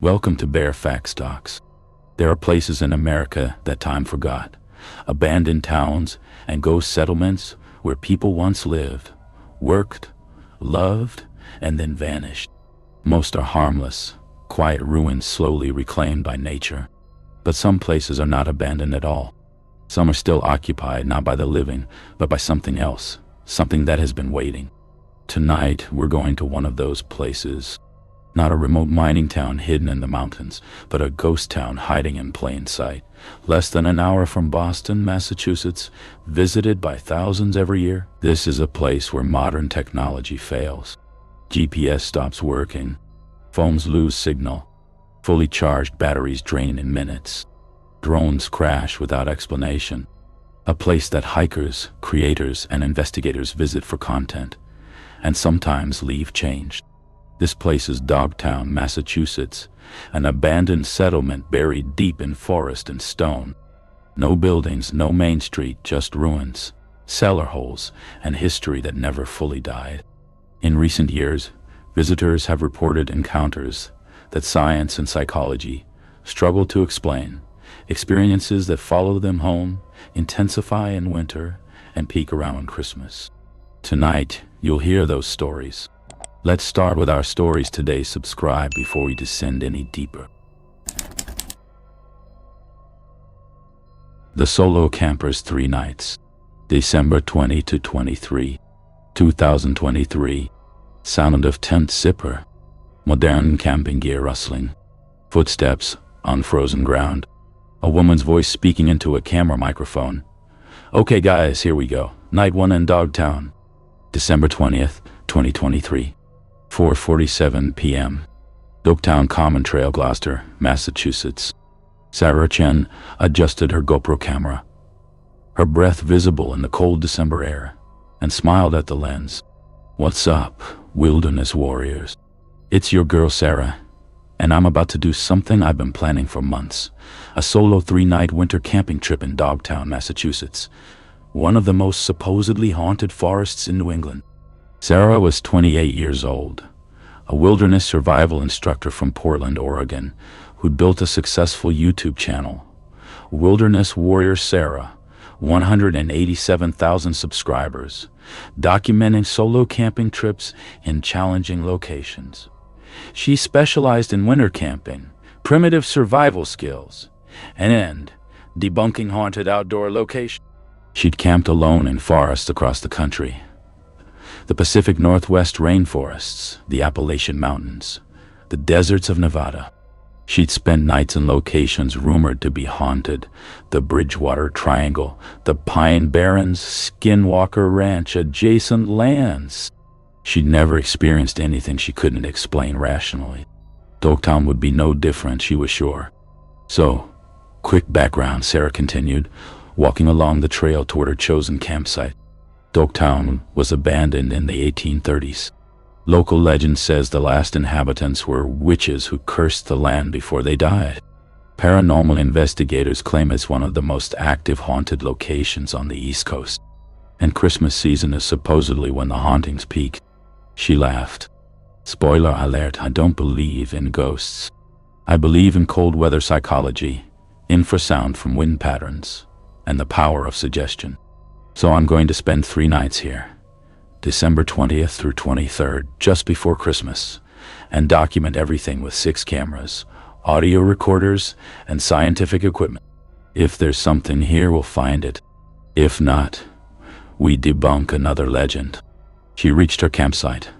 Welcome to Bare Facts Docs. There are places in America that time forgot, abandoned towns and ghost settlements where people once lived, worked, loved, and then vanished. Most are harmless, quiet ruins slowly reclaimed by nature. But some places are not abandoned at all. Some are still occupied not by the living, but by something else, something that has been waiting. Tonight, we're going to one of those places. Not a remote mining town hidden in the mountains, but a ghost town hiding in plain sight. Less than an hour from Boston, Massachusetts, visited by thousands every year. This is a place where modern technology fails. GPS stops working. Phones lose signal. Fully charged batteries drain in minutes. Drones crash without explanation. A place that hikers, creators, and investigators visit for content, and sometimes leave changed. This place is Dogtown, Massachusetts, an abandoned settlement buried deep in forest and stone. No buildings, no main street, just ruins, cellar holes, and history that never fully died. In recent years, visitors have reported encounters that science and psychology struggle to explain, experiences that follow them home, intensify in winter, and peak around Christmas. Tonight, you'll hear those stories. Let's start with our stories today. Subscribe before we descend any deeper. The Solo Campers 3 Nights, December 20 to 23, 2023. Sound of tent zipper, modern camping gear rustling, footsteps on frozen ground, a woman's voice speaking into a camera microphone. Okay guys, here we go. Night 1 in Dogtown, December 20th, 2023. 4:47 p.m. Dogtown Common Trail, Gloucester, Massachusetts. Sarah Chen adjusted her GoPro camera, her breath visible in the cold December air, and smiled at the lens. What's up, wilderness warriors? It's your girl Sarah, and I'm about to do something I've been planning for months. A solo 3-night winter camping trip in Dogtown, Massachusetts, one of the most supposedly haunted forests in New England. Sarah was 28 years old, a wilderness survival instructor from Portland, Oregon, who'd built a successful YouTube channel. Wilderness Warrior Sarah, 187,000 subscribers, documenting solo camping trips in challenging locations. She specialized in winter camping, primitive survival skills, and debunking haunted outdoor locations. She'd camped alone in forests across the country. The Pacific Northwest rainforests, the Appalachian Mountains, the deserts of Nevada. She'd spent nights in locations rumored to be haunted: the Bridgewater Triangle, the Pine Barrens, Skinwalker Ranch, adjacent lands. She'd never experienced anything she couldn't explain rationally. Dogtown would be no different, she was sure. So, quick background, Sarah continued, walking along the trail toward her chosen campsite. Dogtown was abandoned in the 1830s. Local legend says the last inhabitants were witches who cursed the land before they died. Paranormal investigators claim it's one of the most active haunted locations on the East Coast. And Christmas season is supposedly when the hauntings peak. She laughed. Spoiler alert, I don't believe in ghosts. I believe in cold weather psychology, infrasound from wind patterns, and the power of suggestion. So I'm going to spend 3 nights here, December 20th through 23rd, just before Christmas, and document everything with 6 cameras, audio recorders, and scientific equipment. If there's something here, we'll find it. If not, we debunk another legend. She reached her campsite,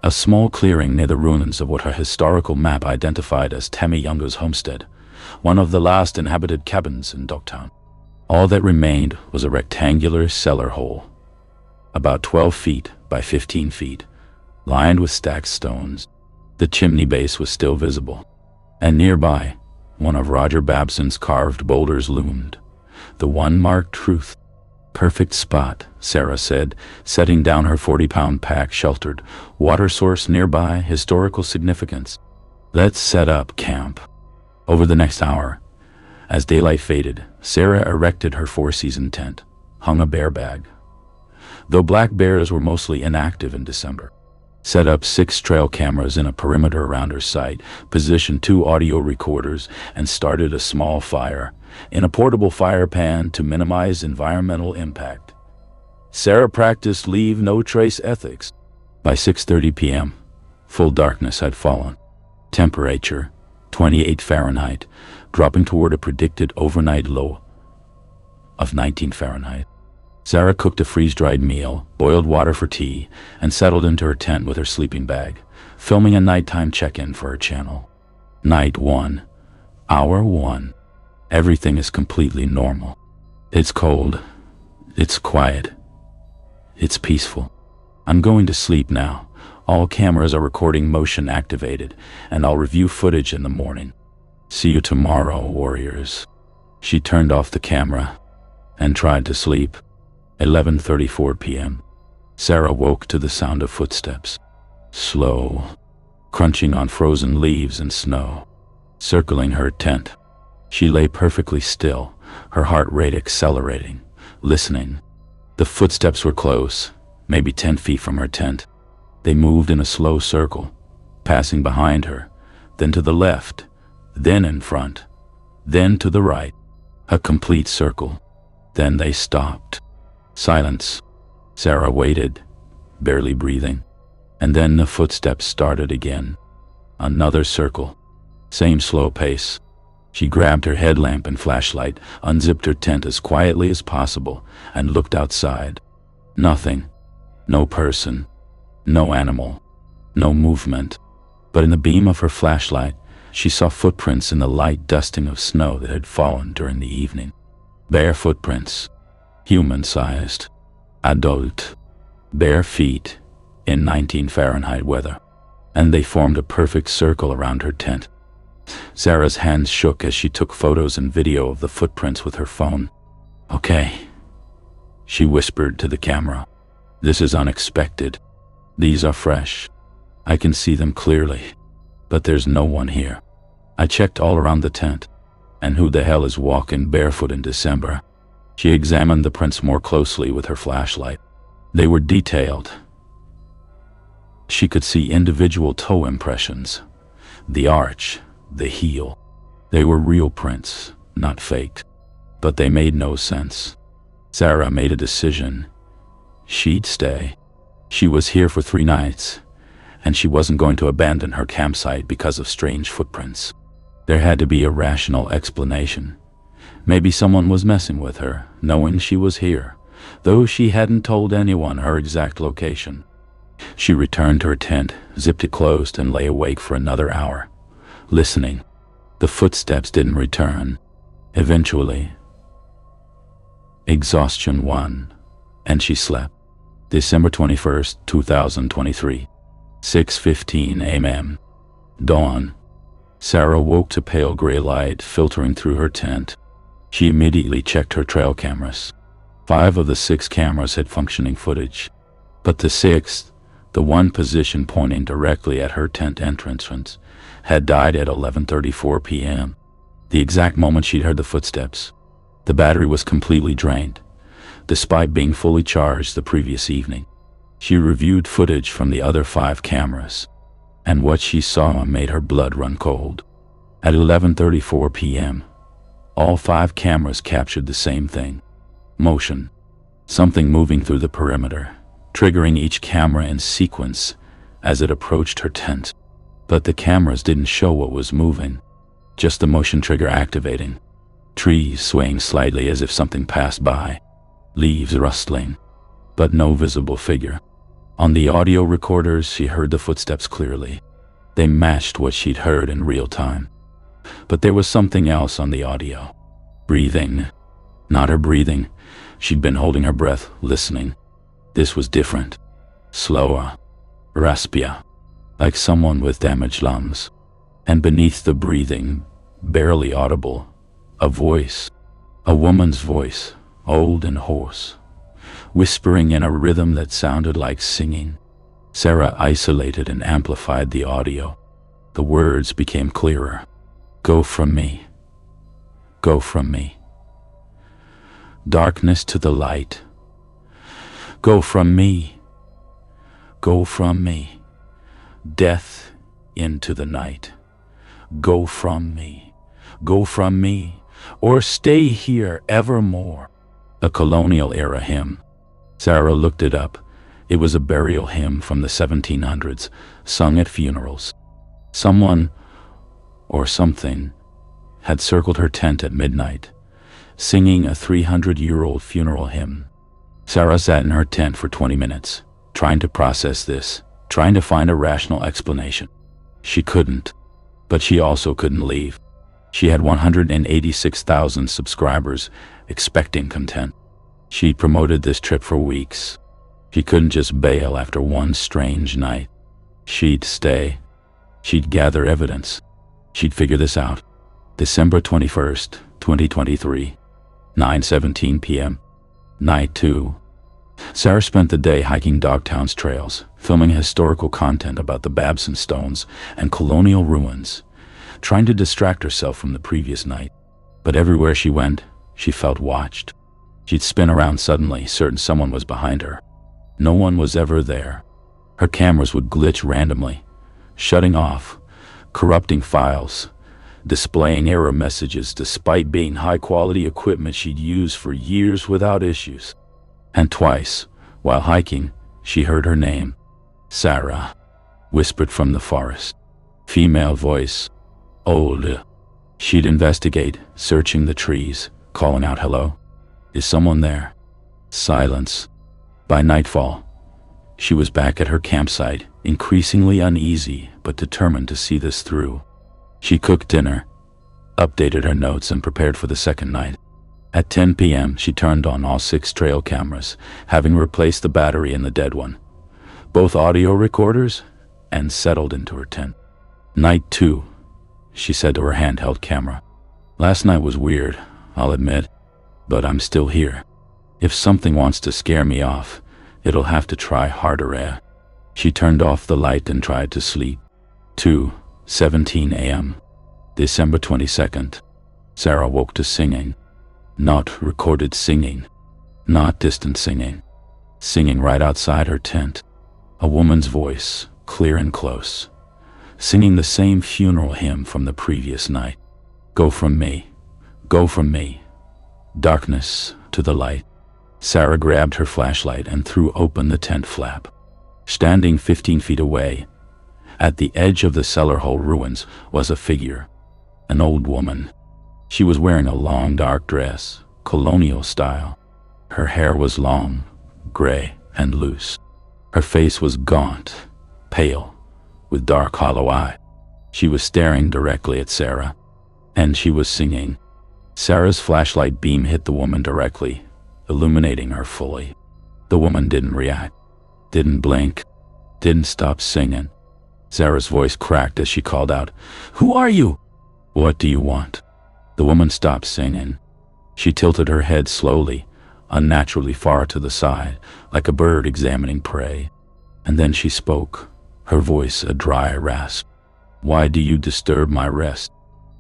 a small clearing near the ruins of what her historical map identified as Tammy Younger's homestead, one of the last inhabited cabins in Dogtown. All that remained was a rectangular cellar hole, about 12 feet by 15 feet, lined with stacked stones. The chimney base was still visible, and nearby, one of Roger Babson's carved boulders loomed, the one marked Truth. Perfect spot, Sarah said, setting down her 40-pound pack. Sheltered, water source nearby, historical significance. Let's set up camp. Over the next hour, as daylight faded, Sarah erected her 4-season tent, hung a bear bag. Though black bears were mostly inactive in December, Set up 6 trail cameras in a perimeter around her site, positioned 2 audio recorders, and started a small fire in a portable fire pan to minimize environmental impact. Sarah practiced leave no trace ethics. By 6:30 p.m., full darkness had fallen. Temperature, 28 Fahrenheit, dropping toward a predicted overnight low of 19 Fahrenheit. Sarah cooked a freeze-dried meal, boiled water for tea, and settled into her tent with her sleeping bag, filming a nighttime check-in for her channel. Night 1, Hour 1. Everything is completely normal. It's cold. It's quiet. It's peaceful. I'm going to sleep now. All cameras are recording motion activated, and I'll review footage in the morning. See you tomorrow, warriors. She turned off the camera and tried to sleep. 11:34 p.m. Sarah woke to the sound of footsteps. Slow, crunching on frozen leaves and snow, circling her tent. She lay perfectly still, her heart rate accelerating, listening. The footsteps were close, maybe 10 feet from her tent. They moved in a slow circle, passing behind her, then to the left, then in front, then to the right. A complete circle. Then they stopped. Silence. Sarah waited, barely breathing. And then the footsteps started again. Another circle. Same slow pace. She grabbed her headlamp and flashlight, unzipped her tent as quietly as possible, and looked outside. Nothing. No person. No animal. No movement. But in the beam of her flashlight, she saw footprints in the light dusting of snow that had fallen during the evening. Bare footprints. Human-sized. Adult. Bare feet. In 19 Fahrenheit weather. And they formed a perfect circle around her tent. Sarah's hands shook as she took photos and video of the footprints with her phone. Okay, she whispered to the camera. This is unexpected. These are fresh. I can see them clearly, but there's no one here. I checked all around the tent. And who the hell is walking barefoot in December? She examined the prints more closely with her flashlight. They were detailed. She could see individual toe impressions. The arch, the heel. They were real prints, not faked. But they made no sense. Sarah made a decision. She'd stay. She was here for 3 nights, and she wasn't going to abandon her campsite because of strange footprints. There had to be a rational explanation. Maybe someone was messing with her, knowing she was here, though she hadn't told anyone her exact location. She returned to her tent, zipped it closed, and lay awake for another hour, listening. The footsteps didn't return. Eventually, exhaustion won, and she slept. December 21st, 2023, 6:15 a.m. Dawn. Sarah woke to pale gray light filtering through her tent. She immediately checked her trail cameras. 5 of the 6 cameras had functioning footage, but the 6th, the one position pointing directly at her tent entrance, had died at 11:34 p.m., the exact moment she'd heard the footsteps. The battery was completely drained, despite being fully charged the previous evening. She reviewed footage from the other 5 cameras, and what she saw made her blood run cold. At 11:34 p.m., all 5 cameras captured the same thing. Motion. Something moving through the perimeter, triggering each camera in sequence as it approached her tent. But the cameras didn't show what was moving, just the motion trigger activating. Trees swaying slightly as if something passed by, leaves rustling, but no visible figure. On the audio recorders, she heard the footsteps clearly. They matched what she'd heard in real time. But there was something else on the audio. Breathing. Not her breathing. She'd been holding her breath, listening. This was different. Slower. Raspier. Like someone with damaged lungs. And beneath the breathing, barely audible, a voice. A woman's voice, old and hoarse, whispering in a rhythm that sounded like singing. Sarah isolated and amplified the audio. The words became clearer. Go from me. Go from me. Darkness to the light. Go from me. Go from me. Death into the night. Go from me, or stay here evermore. A colonial era hymn. Sarah looked it up. It was a burial hymn from the 1700s, sung at funerals. Someone, or something, had circled her tent at midnight, singing a 300-year-old funeral hymn. Sarah sat in her tent for 20 minutes, trying to process this, trying to find a rational explanation. She couldn't, but she also couldn't leave. She had 186,000 subscribers, expecting content. She'd promoted this trip for weeks. She couldn't just bail after one strange night. She'd stay. She'd gather evidence. She'd figure this out. December 21st, 2023, 9:17 p.m. Night 2. Sarah spent the day hiking Dogtown's trails, filming historical content about the Babson stones and colonial ruins, trying to distract herself from the previous night. But everywhere she went, she felt watched. She'd spin around suddenly, certain someone was behind her. No one was ever there. Her cameras would glitch randomly, shutting off, corrupting files, displaying error messages despite being high-quality equipment she'd used for years without issues. And twice, while hiking, she heard her name. Sarah, whispered from the forest. Female voice. Old. She'd investigate, searching the trees, calling out hello. Is someone there? Silence. By nightfall, she was back at her campsite, increasingly uneasy but determined to see this through. She cooked dinner, updated her notes, and prepared for the second night. At 10 p.m., she turned on all 6 trail cameras, having replaced the battery in the dead one, both audio recorders, and settled into her tent. Night 2, she said to her handheld camera. Last night was weird, I'll admit, but I'm still here. If something wants to scare me off, it'll have to try harder. She turned off the light and tried to sleep. 2:17 a.m. December 22nd. Sarah woke to singing. Not recorded singing. Not distant singing. Singing right outside her tent. A woman's voice, clear and close. Singing the same funeral hymn from the previous night. Go from me. Go from me. Darkness to the light. Sarah grabbed her flashlight and threw open the tent flap. Standing 15 feet away, at the edge of the cellar hole ruins, was a figure. An old woman. She was wearing a long dark dress, colonial style. Her hair was long, gray, and loose. Her face was gaunt, pale, with dark hollow eye. She was staring directly at Sarah, and she was singing. Sarah's flashlight beam hit the woman directly, illuminating her fully. The woman didn't react, didn't blink, didn't stop singing. Sarah's voice cracked as she called out, "Who are you?" "What do you want?" The woman stopped singing. She tilted her head slowly, unnaturally far to the side, like a bird examining prey. And then she spoke, her voice a dry rasp. "Why do you disturb my rest?"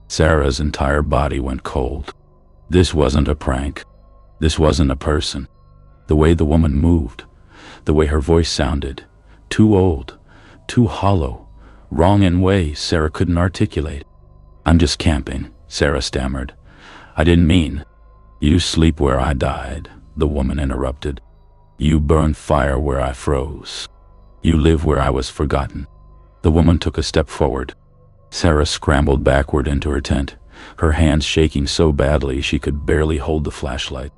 Sarah's entire body went cold. This wasn't a prank. This wasn't a person. The way the woman moved, the way her voice sounded, too old, too hollow, wrong in ways Sarah couldn't articulate. "I'm just camping," Sarah stammered. "I didn't mean—" "You sleep where I died," the woman interrupted. "You burn fire where I froze. You live where I was forgotten." The woman took a step forward. Sarah scrambled backward into her tent, her hands shaking so badly she could barely hold the flashlight.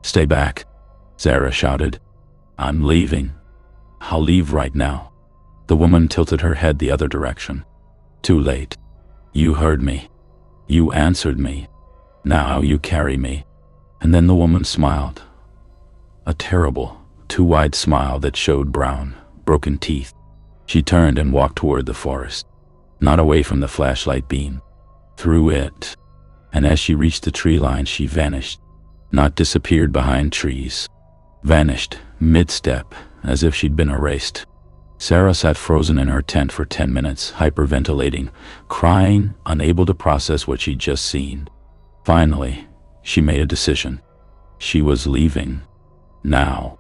"Stay back," Sarah shouted. "I'm leaving. I'll leave right now." The woman tilted her head the other direction. "Too late. You heard me. You answered me. Now you carry me." And then the woman smiled. A terrible, too wide smile that showed brown, broken teeth. She turned and walked toward the forest, not away from the flashlight beam, through it. And as she reached the tree line, she vanished. Not disappeared behind trees. Vanished, mid-step, as if she'd been erased. Sarah sat frozen in her tent for 10 minutes, hyperventilating, crying, unable to process what she'd just seen. Finally, she made a decision. She was leaving. Now.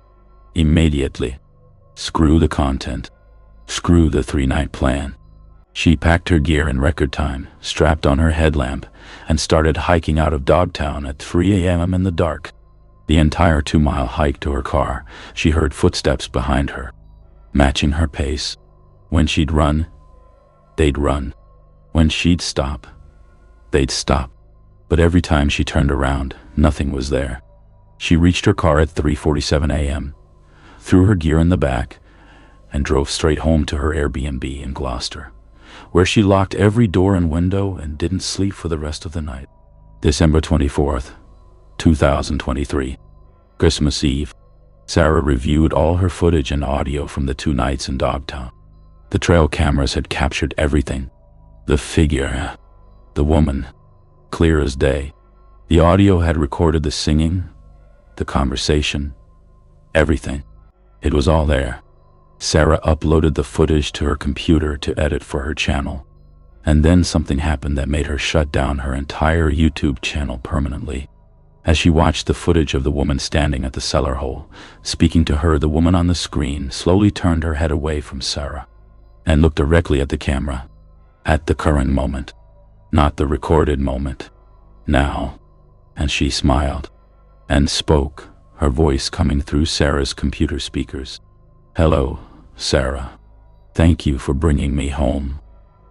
Immediately. Screw the content. Screw the 3-night plan. She packed her gear in record time, strapped on her headlamp, and started hiking out of Dogtown at 3 a.m. in the dark. The entire 2-mile hike to her car, she heard footsteps behind her, matching her pace. When she'd run, they'd run. When she'd stop, they'd stop. But every time she turned around, nothing was there. She reached her car at 3:47 a.m., threw her gear in the back, and drove straight home to her Airbnb in Gloucester, where she locked every door and window and didn't sleep for the rest of the night. December 24th, 2023. Christmas Eve. Sarah reviewed all her footage and audio from the 2 nights in Dogtown. The trail cameras had captured everything. The figure, the woman, clear as day. The audio had recorded the singing, the conversation, everything. It was all there. Sarah uploaded the footage to her computer to edit for her channel. And then something happened that made her shut down her entire YouTube channel permanently. As she watched the footage of the woman standing at the cellar hole, speaking to her, the woman on the screen slowly turned her head away from Sarah and looked directly at the camera. At the current moment, not the recorded moment. Now. And she smiled and spoke, her voice coming through Sarah's computer speakers. "Hello, Sarah. Thank you for bringing me home."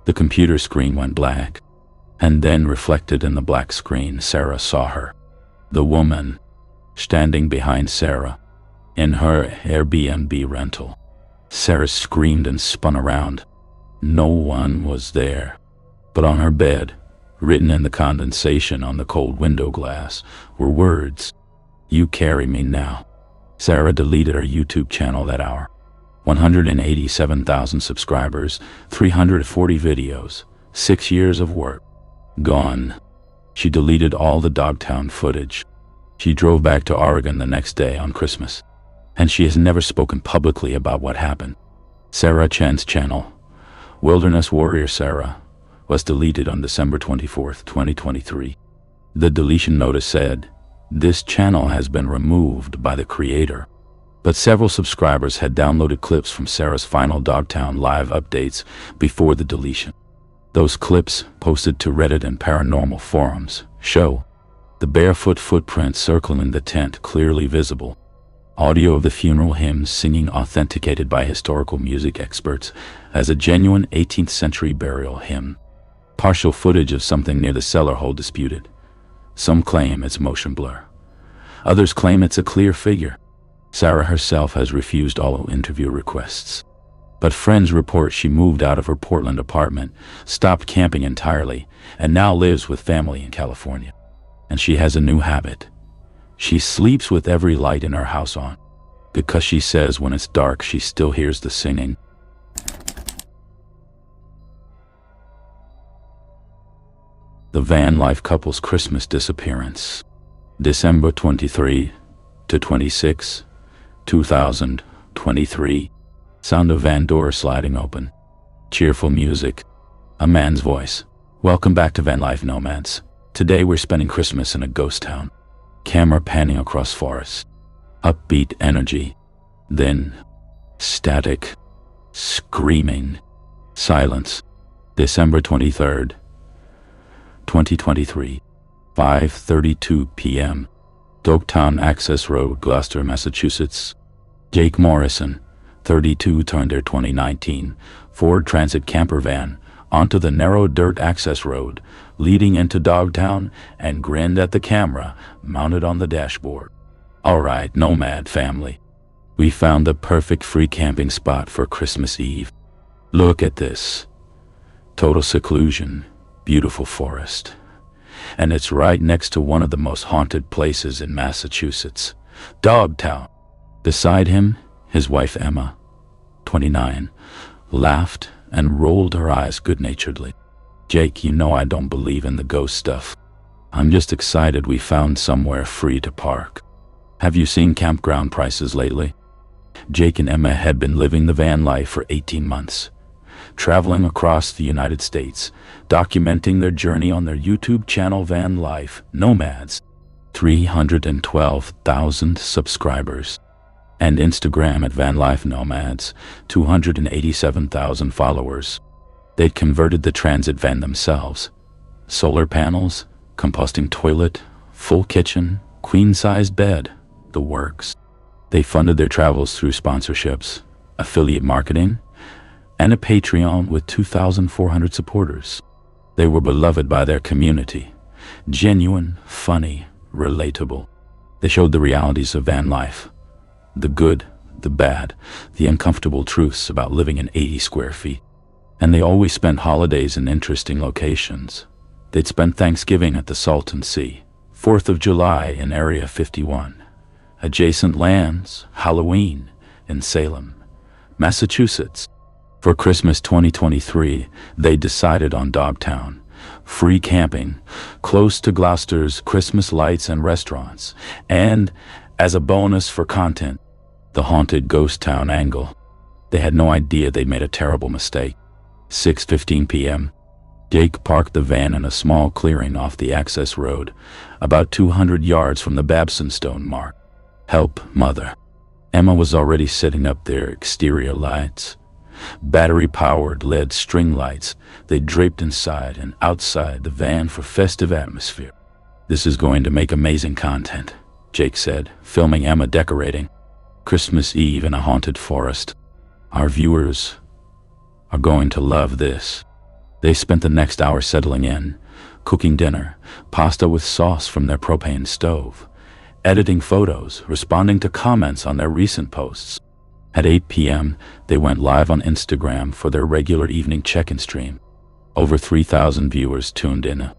The computer screen went black, and then reflected in the black screen, Sarah saw her. The woman, standing behind Sarah, in her Airbnb rental. Sarah screamed and spun around. No one was there, but on her bed, written in the condensation on the cold window glass, were words, "You carry me now." Sarah deleted her YouTube channel that hour. 187,000 subscribers, 340 videos, 6 years of work. Gone. She deleted all the Dogtown footage. She drove back to Oregon the next day on Christmas, and she has never spoken publicly about what happened. Sarah Chen's channel, Wilderness Warrior Sarah, was deleted on December 24th, 2023. The deletion notice said, "This channel has been removed by the creator." But several subscribers had downloaded clips from Sarah's final Dogtown live updates before the deletion. Those clips, posted to Reddit and paranormal forums, show the barefoot footprints circling the tent clearly visible. Audio of the funeral hymns singing authenticated by historical music experts as a genuine 18th century burial hymn. Partial footage of something near the cellar hole disputed. Some claim it's motion blur. Others claim it's a clear figure. Sarah herself has refused all interview requests. But friends report she moved out of her Portland apartment, stopped camping entirely, and now lives with family in California. And she has a new habit. She sleeps with every light in her house on, because she says when it's dark she still hears the singing. The van life couple's Christmas disappearance. December 23 to 26, 2023. Sound of van door sliding open. Cheerful music. A man's voice. "Welcome back to Van Life Nomads. Today we're spending Christmas in a ghost town." Camera panning across forest. Upbeat energy. Then static. Screaming. Silence. December 23rd, 2023. 5:32 p.m. Dogtown Access Road, Gloucester, Massachusetts. Jake Morrison, 32, turned their 2019 Ford Transit camper van onto the narrow dirt access road leading into Dogtown and grinned at the camera mounted on the dashboard. "All right, Nomad family. We found the perfect free camping spot for Christmas Eve. Look at this. Total seclusion, beautiful forest. And it's right next to one of the most haunted places in Massachusetts, Dogtown." Beside him, his wife Emma, 29, laughed and rolled her eyes good-naturedly. "Jake, you know I don't believe in the ghost stuff. I'm just excited we found somewhere free to park. Have you seen campground prices lately?" Jake and Emma had been living the van life for 18 months, traveling across the United States, documenting their journey on their YouTube channel Van Life Nomads. 312,000 subscribers. And Instagram at Van Life Nomads, 287,000 followers. They'd converted the transit van themselves. Solar panels, composting toilet, full kitchen, queen-sized bed, the works. They funded their travels through sponsorships, affiliate marketing, and a Patreon with 2,400 supporters. They were beloved by their community. Genuine, funny, relatable. They showed the realities of van life. The good, the bad, the uncomfortable truths about living in 80 square feet. And they always spent holidays in interesting locations. They'd spend Thanksgiving at the Salton Sea, 4th of July in Area 51, adjacent lands, Halloween in Salem, Massachusetts. For Christmas 2023, they decided on Dogtown, free camping, close to Gloucester's Christmas lights and restaurants, and, as a bonus for content, the haunted ghost town angle. They had no idea they'd made a terrible mistake. 6:15 p.m. Jake parked the van in a small clearing off the access road, about 200 yards from the Babson stone mark. Help, mother. Emma was already setting up their exterior lights. Battery-powered LED string lights they draped inside and outside the van for festive atmosphere. This is going to make amazing content, Jake said, filming Emma decorating. Christmas Eve in a haunted forest. Our viewers are going to love this. They spent the next hour settling in, cooking dinner, pasta with sauce from their propane stove, editing photos, responding to comments on their recent posts. At 8 p.m., they went live on Instagram for their regular evening check-in stream. Over 3,000 viewers tuned in.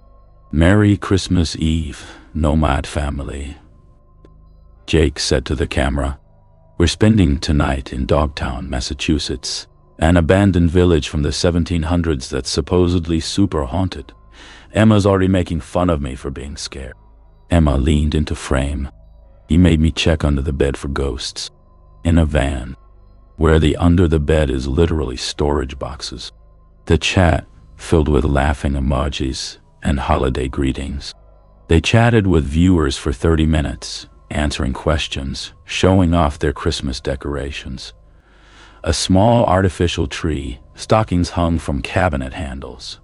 Merry Christmas Eve, Nomad family. Jake said to the camera, "We're spending tonight in Dogtown, Massachusetts, an abandoned village from the 1700s that's supposedly super haunted. Emma's already making fun of me for being scared." Emma leaned into frame. "He made me check under the bed for ghosts. In a van, where the under the bed is literally storage boxes." The chat filled with laughing emojis and holiday greetings. They chatted with viewers for 30 minutes, answering questions, showing off their Christmas decorations. A small artificial tree, stockings hung from cabinet handles,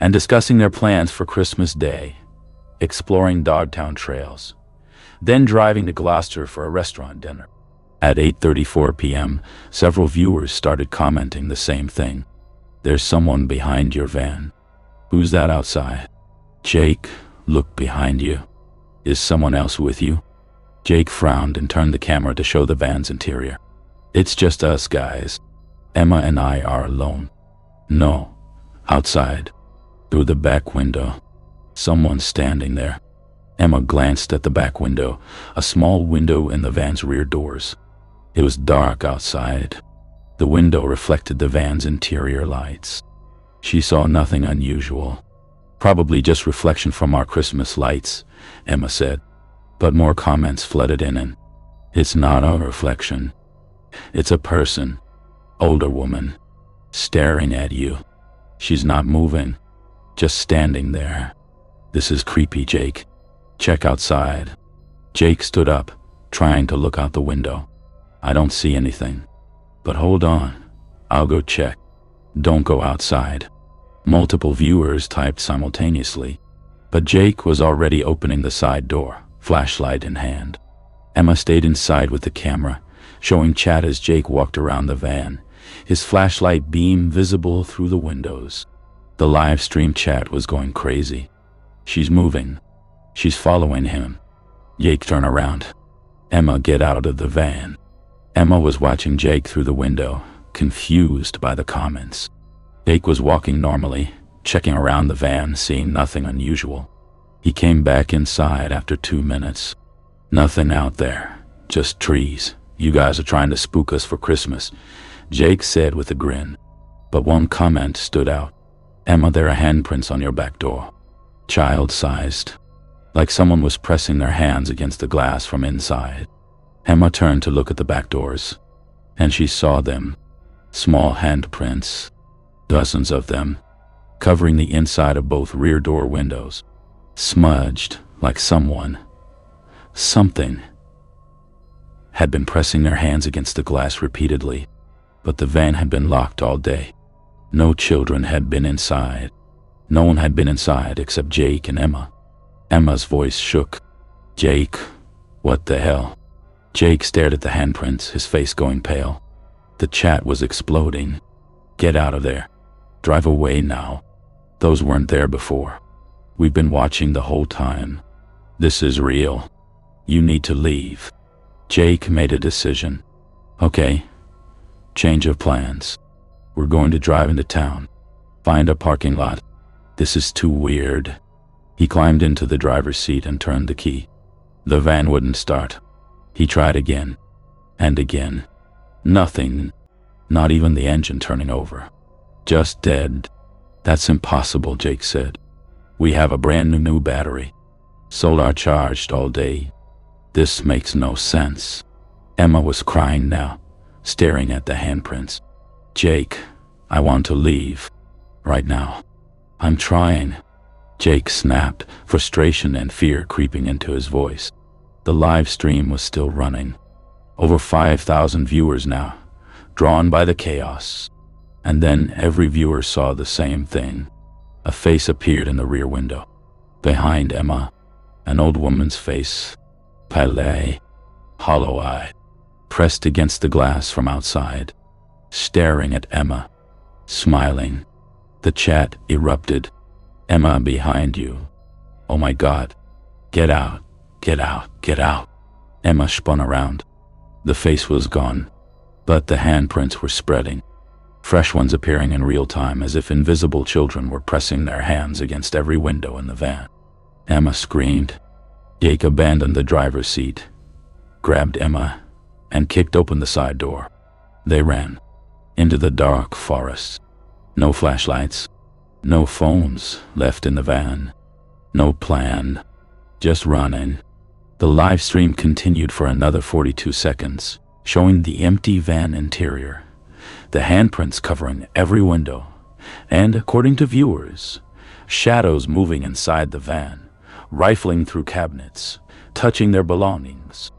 and discussing their plans for Christmas Day, exploring Dogtown trails, then driving to Gloucester for a restaurant dinner. At 8:34 p.m., several viewers started commenting the same thing. "There's someone behind your van." "Who's that outside?" "Jake, look behind you." "Is someone else with you?" Jake frowned and turned the camera to show the van's interior. "It's just us guys. Emma and I are alone." "No, outside, through the back window. Someone's standing there." Emma glanced at the back window, a small window in the van's rear doors. It was dark outside. The window reflected the van's interior lights. She saw nothing unusual. "Probably just reflection from our Christmas lights," Emma said. But more comments flooded in and, "It's not a reflection. It's a person, older woman, staring at you. She's not moving, just standing there. This is creepy, Jake. Check outside." Jake stood up, trying to look out the window. "I don't see anything. But hold on, I'll go check." "Don't go outside." Multiple viewers typed simultaneously, but Jake was already opening the side door, flashlight in hand. Emma stayed inside with the camera, showing chat as Jake walked around the van, his flashlight beam visible through the windows. The live stream chat was going crazy. "She's moving. She's following him." Jake, turn around. "Emma, get out of the van." Emma was watching Jake through the window, confused by the comments. Jake was walking normally, checking around the van, seeing nothing unusual. He came back inside after 2 minutes. "Nothing out there, just trees. You guys are trying to spook us for Christmas," Jake said with a grin. But one comment stood out. "Emma, there are handprints on your back door. Child-sized. Like someone was pressing their hands against the glass from inside." Emma turned to look at the back doors, and she saw them. Small handprints, dozens of them, covering the inside of both rear door windows. Smudged, like something, had been pressing their hands against the glass repeatedly, but the van had been locked all day. No children had been inside. No one had been inside except Jake and Emma. Emma's voice shook. "Jake, what the hell?" Jake stared at the handprints, his face going pale. The chat was exploding. "Get out of there. Drive away now. Those weren't there before. We've been watching the whole time. This is real. You need to leave." Jake made a decision. "Okay, change of plans. We're going to drive into town. Find a parking lot. This is too weird." He climbed into the driver's seat and turned the key. The van wouldn't start. He tried again and again. Nothing, not even the engine turning over. Just dead. "That's impossible," Jake said. "We have a brand new battery. Solar charged all day. This makes no sense." Emma was crying now, staring at the handprints. "Jake, I want to leave. Right now. I'm trying." Jake snapped, frustration and fear creeping into his voice. The live stream was still running. Over 5,000 viewers now, drawn by the chaos. And then every viewer saw the same thing. A face appeared in the rear window. Behind Emma, an old woman's face, pale, hollow-eyed, pressed against the glass from outside, staring at Emma, smiling. The chat erupted. "Emma, behind you. Oh my God. Get out, get out, get out." Emma spun around. The face was gone, but the handprints were spreading. Fresh ones appearing in real time, as if invisible children were pressing their hands against every window in the van. Emma screamed. Jake abandoned the driver's seat, grabbed Emma, and kicked open the side door. They ran into the dark forest. No flashlights, no phones left in the van, no plan, just running. The live stream continued for another 42 seconds, showing the empty van interior, the handprints covering every window, and, according to viewers, shadows moving inside the van, rifling through cabinets, touching their belongings.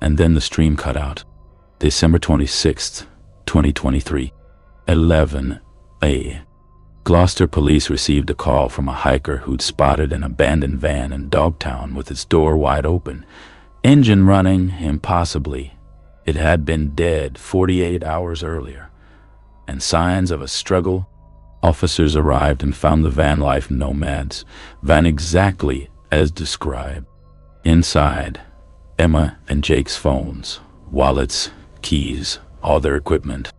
And then the stream cut out. December 26th, 2023, 11 a.m. Gloucester police received a call from a hiker who'd spotted an abandoned van in Dogtown with its door wide open, engine running impossibly. It had been dead 48 hours earlier, and signs of a struggle. Officers arrived and found the van life nomads, van exactly as described. Inside, Emma and Jake's phones, wallets, keys, all their equipment.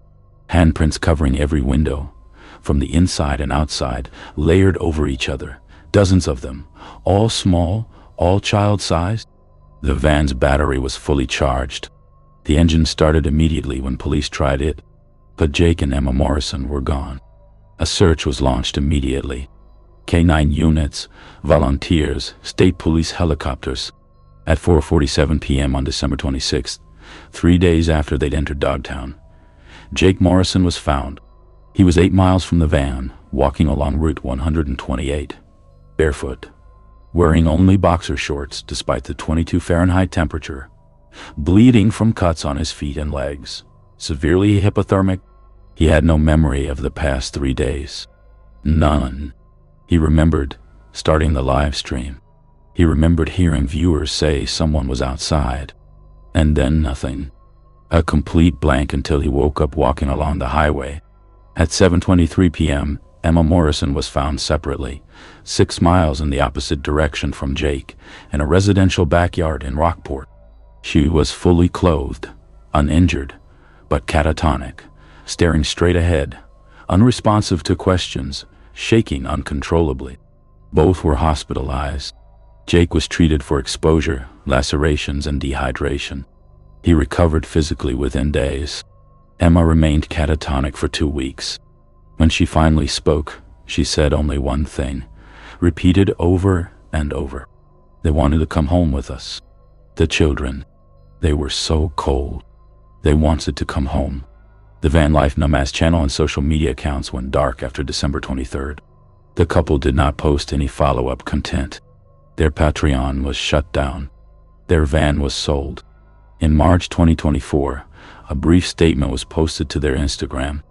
Handprints covering every window, from the inside and outside, layered over each other, dozens of them, all small, all child-sized. The van's battery was fully charged. The engine started immediately when police tried it, but Jake and Emma Morrison were gone. A search was launched immediately. K-9 units, volunteers, state police helicopters. At 4:47 p.m. on December 26th, 3 days after they'd entered Dogtown, Jake Morrison was found. He was 8 miles from the van, walking along Route 128, barefoot, wearing only boxer shorts despite the 22 Fahrenheit temperature, bleeding from cuts on his feet and legs, severely hypothermic. He had no memory of the past 3 days. None. He remembered starting the live stream. He remembered hearing viewers say someone was outside. And then nothing. A complete blank until he woke up walking along the highway. At 7:23 p.m., Emma Morrison was found separately, 6 miles in the opposite direction from Jake, in a residential backyard in Rockport. She was fully clothed, uninjured, but catatonic, staring straight ahead, unresponsive to questions, shaking uncontrollably. Both were hospitalized. Jake was treated for exposure, lacerations, and dehydration. He recovered physically within days. Emma remained catatonic for 2 weeks. When she finally spoke, she said only one thing, repeated over and over. They wanted to come home with us. The children. They were so cold. They wanted to come home. The Van Life Nomads channel and social media accounts went dark after December 23rd. The couple did not post any follow-up content. Their Patreon was shut down. Their van was sold. In March 2024, a brief statement was posted to their Instagram.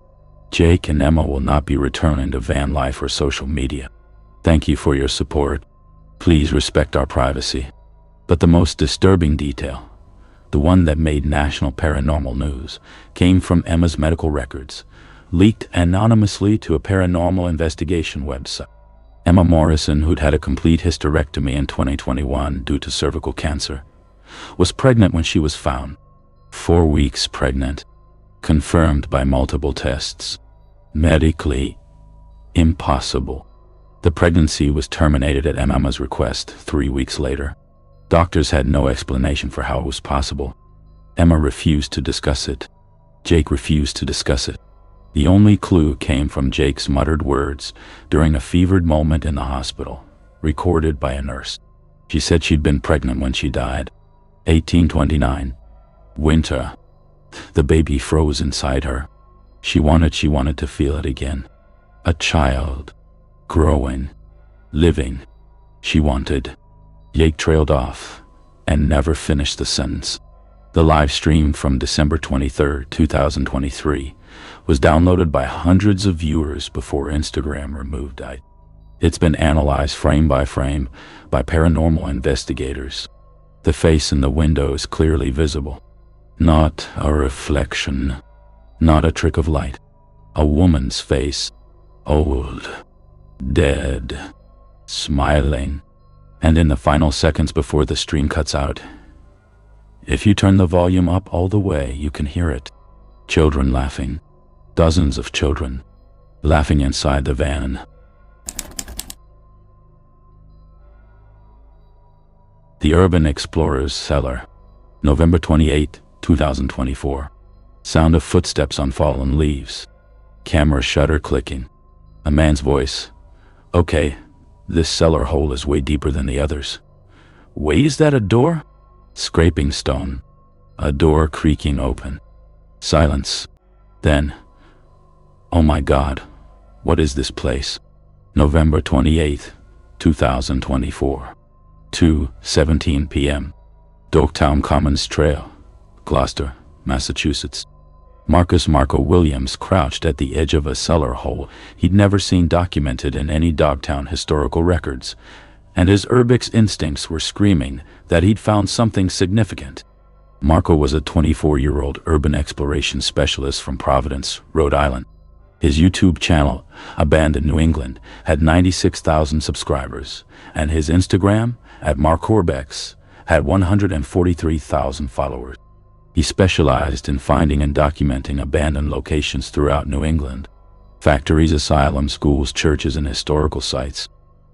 Jake and Emma will not be returning to van life or social media. Thank you for your support. Please respect our privacy. But the most disturbing detail, the one that made national paranormal news, came from Emma's medical records, leaked anonymously to a paranormal investigation website. Emma Morrison, who'd had a complete hysterectomy in 2021 due to cervical cancer, was pregnant when she was found. 4 weeks pregnant, confirmed by multiple tests. Medically impossible. The pregnancy was terminated at Emma's request 3 weeks later. Doctors had no explanation for how it was possible. Emma refused to discuss it. Jake refused to discuss it. The only clue came from Jake's muttered words during a fevered moment in the hospital, recorded by a nurse. She said she'd been pregnant when she died. 1829. Winter. The baby froze inside her. She wanted to feel it again. A child. Growing. Living. She wanted. Jake trailed off and never finished the sentence. The live stream from December 23, 2023 was downloaded by hundreds of viewers before Instagram removed it. It's been analyzed frame by frame by paranormal investigators. The face in the window is clearly visible. Not a reflection. Not a trick of light. A woman's face. Old. Dead. Smiling. And in the final seconds before the stream cuts out, if you turn the volume up all the way, you can hear it. Children laughing. Dozens of children laughing inside the van. The Urban Explorer's Cellar. November 28, 2024. Sound of footsteps on fallen leaves. Camera shutter clicking. A man's voice. Okay, this cellar hole is way deeper than the others. Wait, is that a door? Scraping stone. A door creaking open. Silence. Then, oh my God, what is this place? November 28, 2024. 2:17 p.m. Dogtown Commons Trail, Gloucester, Massachusetts. Marco Williams crouched at the edge of a cellar hole he'd never seen documented in any Dogtown historical records, and his urbex instincts were screaming that he'd found something significant. Marco was a 24-year-old urban exploration specialist from Providence, Rhode Island. His YouTube channel, Abandoned New England, had 96,000 subscribers, and his Instagram, @MarkOrbex, had 143,000 followers. He specialized in finding and documenting abandoned locations throughout New England. Factories, asylums, schools, churches, and historical sites.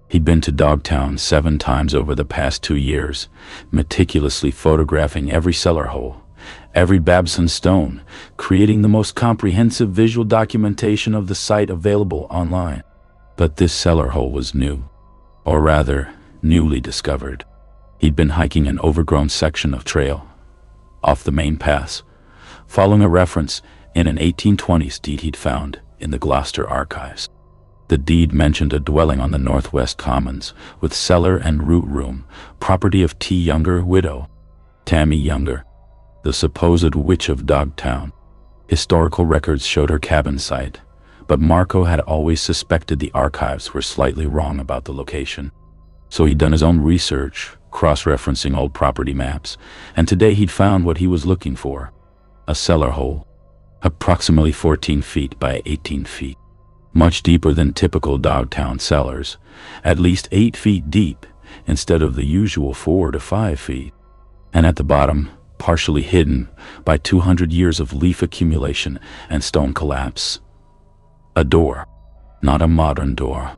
He'd been to Dogtown 7 times over the past 2 years, meticulously photographing every cellar hole, every Babson stone, creating the most comprehensive visual documentation of the site available online. But this cellar hole was new, or rather, newly discovered. He'd been hiking an overgrown section of trail, off the main paths, following a reference in an 1820s deed he'd found in the Gloucester archives. The deed mentioned a dwelling on the northwest commons with cellar and root room, property of T. Younger, widow, Tammy Younger, the supposed witch of Dogtown. Historical records showed her cabin site, but Marco had always suspected the archives were slightly wrong about the location. So he'd done his own research, cross-referencing old property maps, and today he'd found what he was looking for. A cellar hole, approximately 14 feet by 18 feet. Much deeper than typical Dogtown cellars, at least 8 feet deep instead of the usual 4 to 5 feet. And at the bottom, partially hidden by 200 years of leaf accumulation and stone collapse. A door, not a modern door.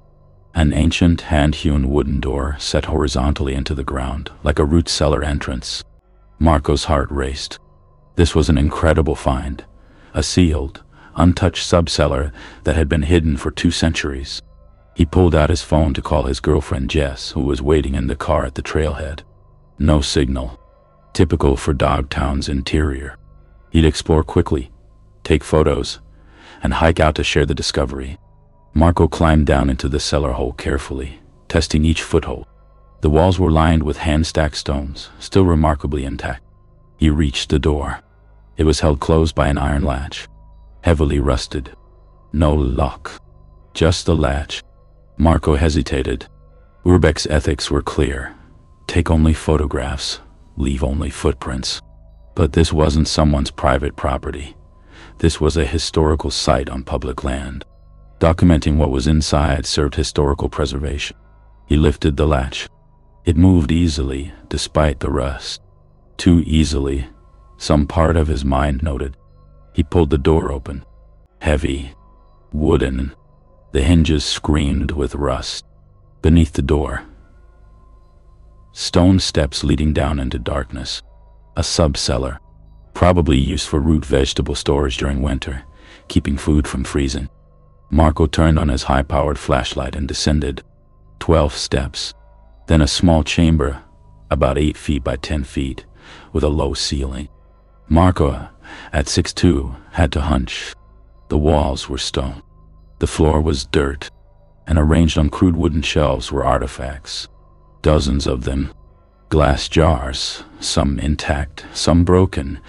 An ancient hand-hewn wooden door set horizontally into the ground like a root cellar entrance. Marco's heart raced. This was an incredible find, a sealed, untouched subcellar that had been hidden for 2 centuries. He pulled out his phone to call his girlfriend Jess, who was waiting in the car at the trailhead. No signal. Typical for Dogtown's interior. He'd explore quickly, take photos, and hike out to share the discovery. Marco climbed down into the cellar hole carefully, testing each foothold. The walls were lined with hand-stacked stones, still remarkably intact. He reached the door. It was held closed by an iron latch, heavily rusted. No lock, just the latch. Marco hesitated. Urbex's ethics were clear. Take only photographs, leave only footprints. But this wasn't someone's private property. This was a historical site on public land. Documenting what was inside served historical preservation. He lifted the latch. It moved easily, despite the rust. Too easily, some part of his mind noted. He pulled the door open. Heavy, wooden. The hinges screamed with rust. Beneath the door, stone steps leading down into darkness. A sub-cellar, probably used for root vegetable storage during winter, keeping food from freezing. Marco turned on his high-powered flashlight and descended. 12 steps. Then a small chamber, about 8 feet by 10 feet, with a low ceiling. Marco, at 6'2", had to hunch. The walls were stone. The floor was dirt, and arranged on crude wooden shelves were artifacts. Dozens of them. Glass jars, some intact, some broken,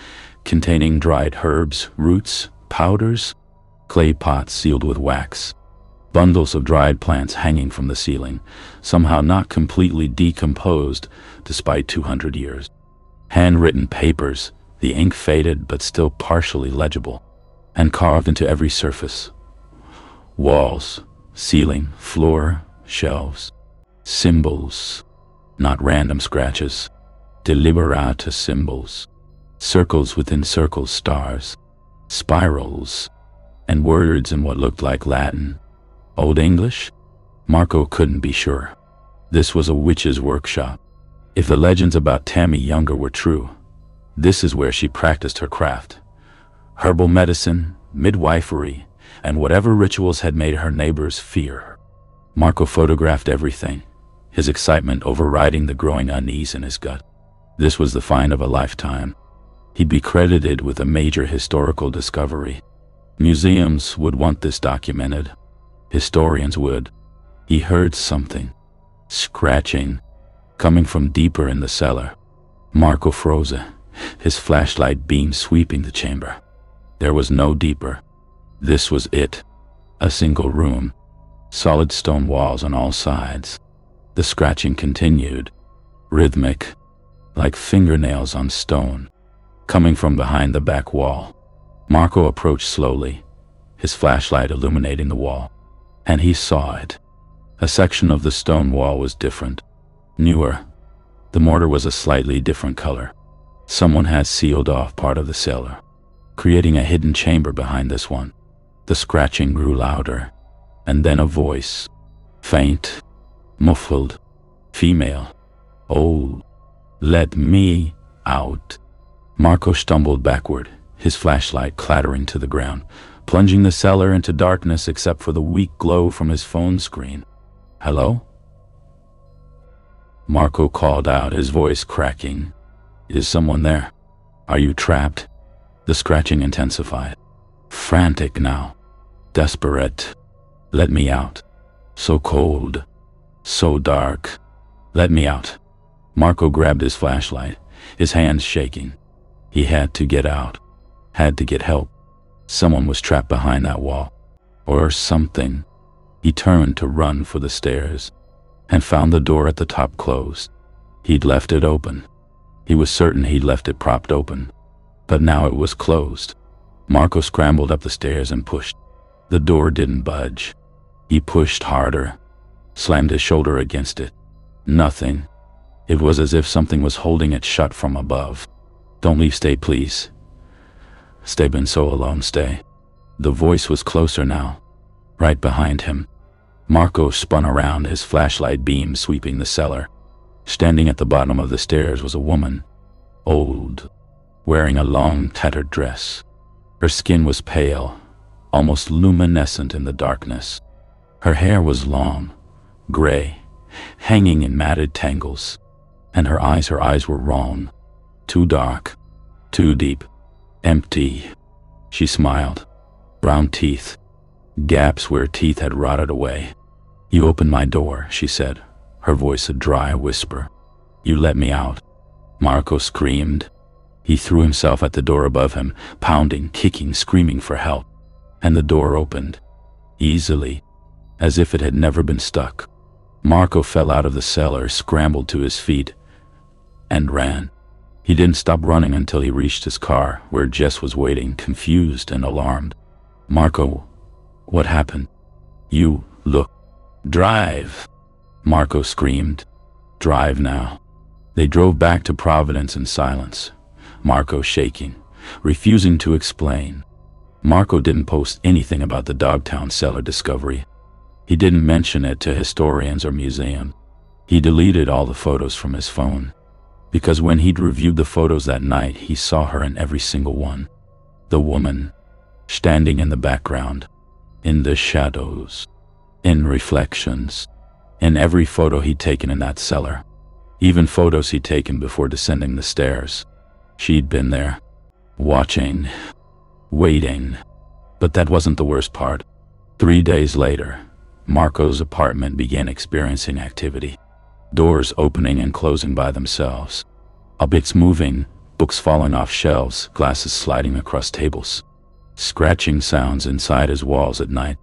containing dried herbs, roots, powders. Clay pots sealed with wax. Bundles of dried plants hanging from the ceiling, somehow not completely decomposed despite 200 years. Handwritten papers, the ink faded but still partially legible, and carved into every surface. Walls, ceiling, floor, shelves. Symbols, not random scratches. Deliberate symbols. Circles within circles, stars. Spirals, and words in what looked like Latin. Old English? Marco couldn't be sure. This was a witch's workshop. If the legends about Tammy Younger were true, this is where she practiced her craft. Herbal medicine, midwifery, and whatever rituals had made her neighbors fear her. Marco photographed everything, his excitement overriding the growing unease in his gut. This was the find of a lifetime. He'd be credited with a major historical discovery. Museums would want this documented. Historians would. He heard something. Scratching. Coming from deeper in the cellar. Marco froze, his flashlight beam sweeping the chamber. There was no deeper. This was it. A single room. Solid stone walls on all sides. The scratching continued. Rhythmic. Like fingernails on stone. Coming from behind the back wall. Marco approached slowly, his flashlight illuminating the wall. And he saw it. A section of the stone wall was different. Newer. The mortar was a slightly different color. Someone had sealed off part of the cellar, creating a hidden chamber behind this one. The scratching grew louder, and then a voice. Faint. Muffled. Female. "Oh, let me out." Marco stumbled backward, his flashlight clattering to the ground, plunging the cellar into darkness except for the weak glow from his phone screen. "Hello?" Marco called out, his voice cracking. "Is someone there? Are you trapped?" The scratching intensified. Frantic now. Desperate. "Let me out. So cold. So dark. Let me out." Marco grabbed his flashlight, his hands shaking. He had to get out. Had to get help. Someone was trapped behind that wall. Or something. He turned to run for the stairs, and found the door at the top closed. He'd left it open. He was certain he'd left it propped open. But now it was closed. Marco scrambled up the stairs and pushed. The door didn't budge. He pushed harder, slammed his shoulder against it. Nothing. It was as if something was holding it shut from above. "Don't leave, stay please. Stay, been so alone, stay." The voice was closer now, right behind him. Marco spun around, his flashlight beam sweeping the cellar. Standing at the bottom of the stairs was a woman, old, wearing a long, tattered dress. Her skin was pale, almost luminescent in the darkness. Her hair was long, gray, hanging in matted tangles, and her eyes were wrong. Too dark, too deep, empty. She smiled. Brown teeth, gaps where teeth had rotted away. "You opened my door," she said, her voice a dry whisper. "You let me out." Marco screamed. He threw himself at the door above him, pounding, kicking, screaming for help. And the door opened, easily, as if it had never been stuck. Marco fell out of the cellar, scrambled to his feet, and ran. He didn't stop running until he reached his car, where Jess was waiting, confused and alarmed. "Marco, what happened?" "You, look." "Drive," Marco screamed. "Drive now." They drove back to Providence in silence, Marco shaking, refusing to explain. Marco didn't post anything about the Dogtown cellar discovery. He didn't mention it to historians or museums. He deleted all the photos from his phone, because when he'd reviewed the photos that night, he saw her in every single one. The woman, standing in the background, in the shadows, in reflections, in every photo he'd taken in that cellar, even photos he'd taken before descending the stairs. She'd been there, watching, waiting. But that wasn't the worst part. 3 days later, Marco's apartment began experiencing activity. Doors opening and closing by themselves. Objects moving, books falling off shelves, glasses sliding across tables. Scratching sounds inside his walls at night.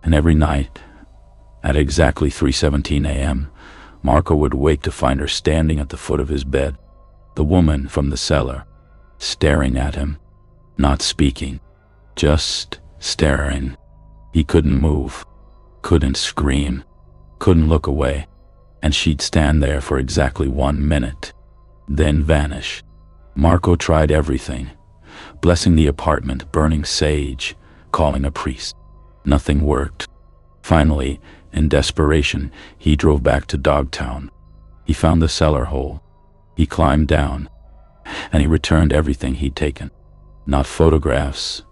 And every night, at exactly 3:17 a.m., Marco would wake to find her standing at the foot of his bed. The woman from the cellar, staring at him, not speaking, just staring. He couldn't move, couldn't scream, couldn't look away, and she'd stand there for exactly 1 minute, then vanish. Marco tried everything, blessing the apartment, burning sage, calling a priest. Nothing worked. Finally, in desperation, he drove back to Dogtown. He found the cellar hole. He climbed down, and he returned everything he'd taken. Not photographs,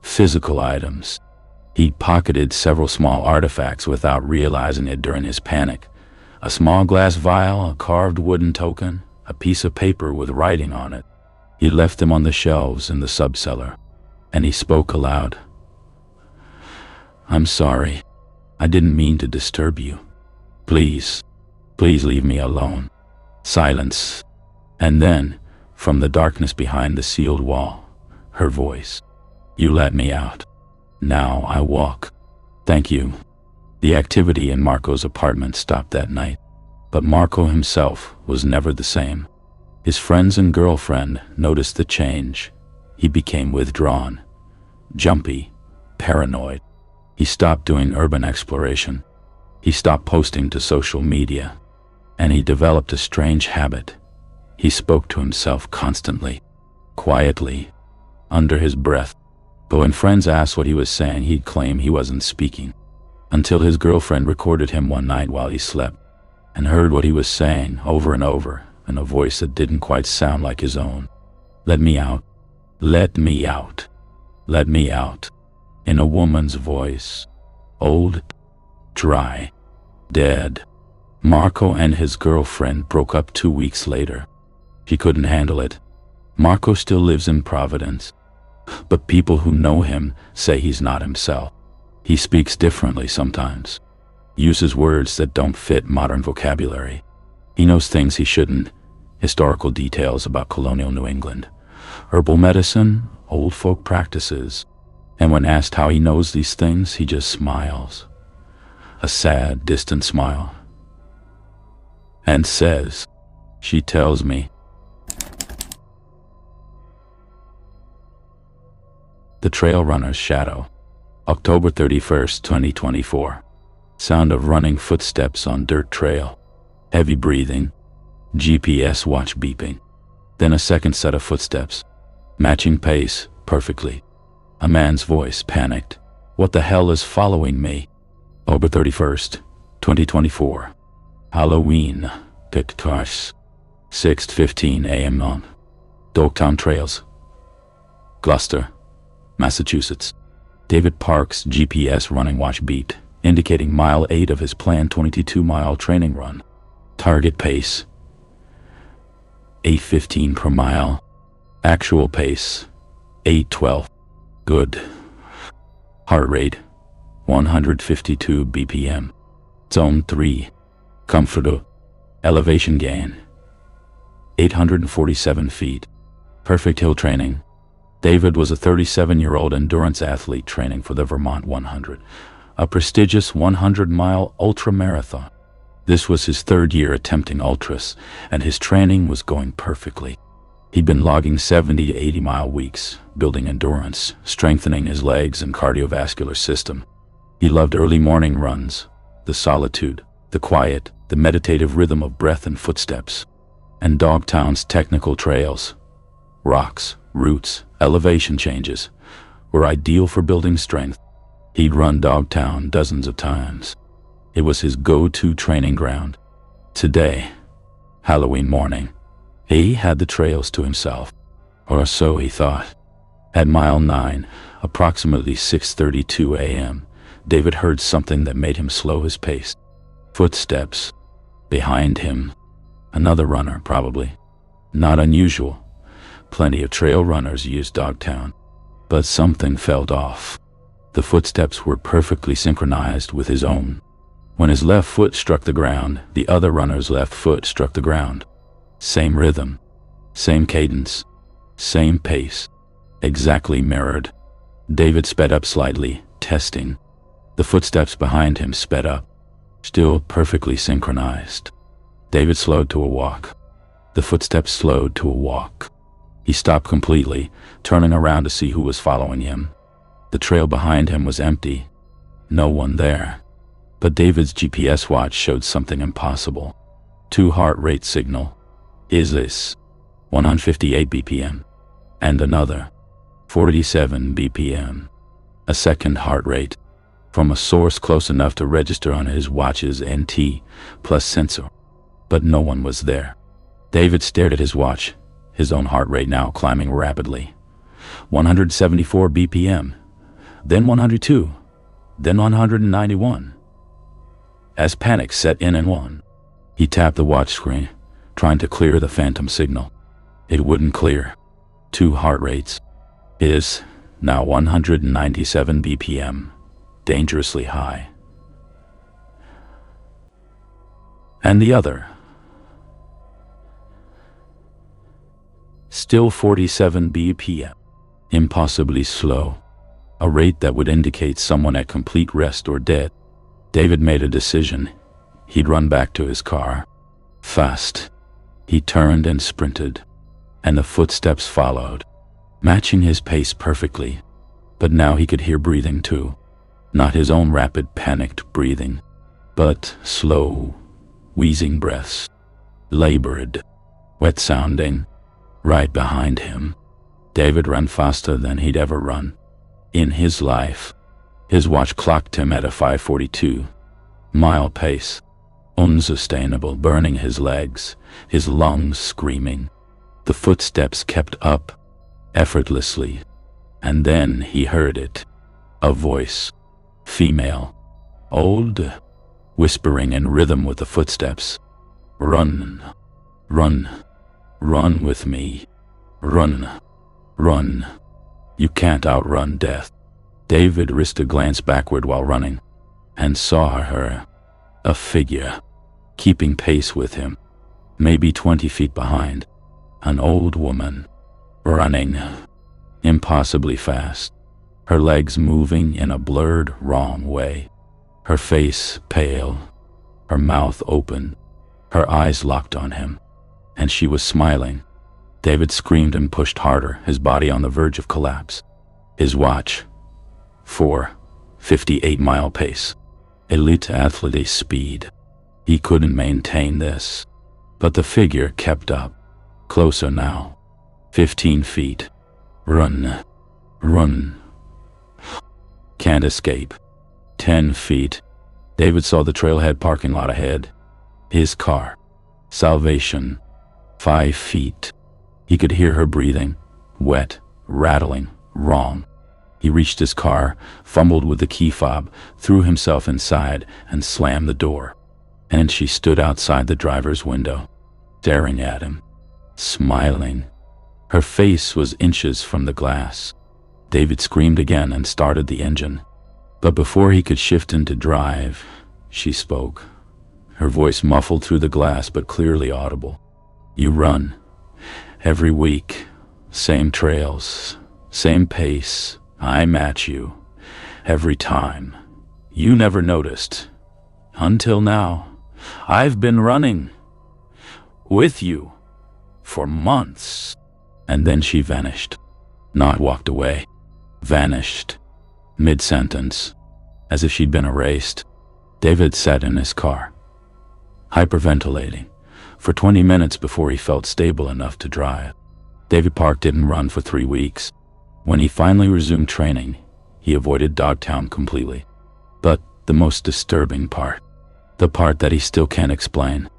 physical items. He pocketed several small artifacts without realizing it during his panic. A small glass vial, a carved wooden token, a piece of paper with writing on it. He left them on the shelves in the subcellar, and he spoke aloud. "I'm sorry. I didn't mean to disturb you. Please, please leave me alone." Silence. And then, from the darkness behind the sealed wall, her voice. "You let me out. Now I walk. Thank you." The activity in Marco's apartment stopped that night, but Marco himself was never the same. His friends and girlfriend noticed the change. He became withdrawn, jumpy, paranoid. He stopped doing urban exploration. He stopped posting to social media, and he developed a strange habit. He spoke to himself constantly, quietly, under his breath. But when friends asked what he was saying, he'd claim he wasn't speaking, until his girlfriend recorded him one night while he slept, and heard what he was saying over and over in a voice that didn't quite sound like his own. "Let me out. Let me out. Let me out." In a woman's voice. Old, dry, dead. Marco and his girlfriend broke up 2 weeks later. She couldn't handle it. Marco still lives in Providence, but people who know him say he's not himself. He speaks differently sometimes, uses words that don't fit modern vocabulary. He knows things he shouldn't, historical details about colonial New England, herbal medicine, old folk practices. And when asked how he knows these things, he just smiles, a sad, distant smile, and says, "She tells me." The Trail Runner's Shadow. October 31st, 2024. Sound of running footsteps on dirt trail. Heavy breathing. GPS watch beeping. Then a second set of footsteps, matching pace perfectly. A man's voice, panicked. "What the hell is following me?" October 31st, 2024. Halloween. Pictures. 6:15 a.m. on Dogtown Trails, Gloucester, Massachusetts. David Park's GPS running watch beeped, indicating mile 8 of his planned 22-mile training run. Target pace, 8:15 per mile. Actual pace, 8:12. Good. Heart rate, 152 BPM. Zone 3. Comfortable. Elevation gain, 847 feet. Perfect hill training. David was a 37-year-old endurance athlete training for the Vermont 100, a prestigious 100-mile ultramarathon. This was his third year attempting ultras, and his training was going perfectly. He'd been logging 70 to 80-mile weeks, building endurance, strengthening his legs and cardiovascular system. He loved early morning runs, the solitude, the quiet, the meditative rhythm of breath and footsteps. And Dogtown's technical trails, rocks, roots, elevation changes, were ideal for building strength. He'd run Dogtown dozens of times. It was his go-to training ground. Today, Halloween morning, he had the trails to himself, or so he thought. At mile 9, approximately 6:32 a.m., David heard something that made him slow his pace. Footsteps. Behind him. Another runner, probably. Not unusual. Plenty of trail runners used Dogtown. But something felt off. The footsteps were perfectly synchronized with his own. When his left foot struck the ground, the other runner's left foot struck the ground. Same rhythm, same cadence, same pace, exactly mirrored. David sped up slightly, testing. The footsteps behind him sped up, still perfectly synchronized. David slowed to a walk. The footsteps slowed to a walk. He stopped completely, turning around to see who was following him. The trail behind him was empty. No one there. But David's GPS watch showed something impossible. 2 heart rate signal. Is this 158 BPM? And another 47 BPM. A second heart rate from a source close enough to register on his watch's NT plus sensor. But no one was there. David stared at his watch, his own heart rate now climbing rapidly. 174 BPM, then 102, then 191. As panic set in and won, he tapped the watch screen, trying to clear the phantom signal. It wouldn't clear. 2 heart rates. His, now 197 BPM, dangerously high. And the other, still 47 BPM, impossibly slow, a rate that would indicate someone at complete rest or dead. David made a decision. He'd run back to his car. Fast. He turned and sprinted, and the footsteps followed, matching his pace perfectly. But now he could hear breathing too. Not his own rapid, panicked breathing, but slow, wheezing breaths, labored, wet-sounding, right behind him. David ran faster than he'd ever run in his life. His watch clocked him at a 5:42-mile pace, unsustainable, burning his legs, his lungs screaming. The footsteps kept up, effortlessly, and then he heard it. A voice, female, old, whispering in rhythm with the footsteps. Run, run, run with me. Run, run. You can't outrun death. David risked a glance backward while running, and saw her, a figure, keeping pace with him, maybe 20 feet behind, an old woman, running, impossibly fast, her legs moving in a blurred, wrong way, her face pale, her mouth open, her eyes locked on him, and she was smiling. David screamed and pushed harder, his body on the verge of collapse. His watch, 4:58-mile pace, elite athlete speed. He couldn't maintain this, but the figure kept up, closer now, 15 feet. Run, run. Can't escape. 10 feet. David saw the trailhead parking lot ahead. His car. Salvation. 5 feet. He could hear her breathing, wet, rattling, wrong. He reached his car, fumbled with the key fob, threw himself inside, and slammed the door. And she stood outside the driver's window, staring at him, smiling. Her face was inches from the glass. David screamed again and started the engine. But before he could shift into drive, she spoke, her voice muffled through the glass but clearly audible. You run. Every week. Same trails, same pace. I match you. Every time. You never noticed. Until now. I've been running. With you. For months. And then she vanished. Not walked away. Vanished. Mid-sentence. As if she'd been erased. David sat in his car, hyperventilating, for 20 minutes before he felt stable enough to drive. David Park didn't run for 3 weeks. When he finally resumed training, he avoided Dogtown completely. But the most disturbing part, the part that he still can't explain,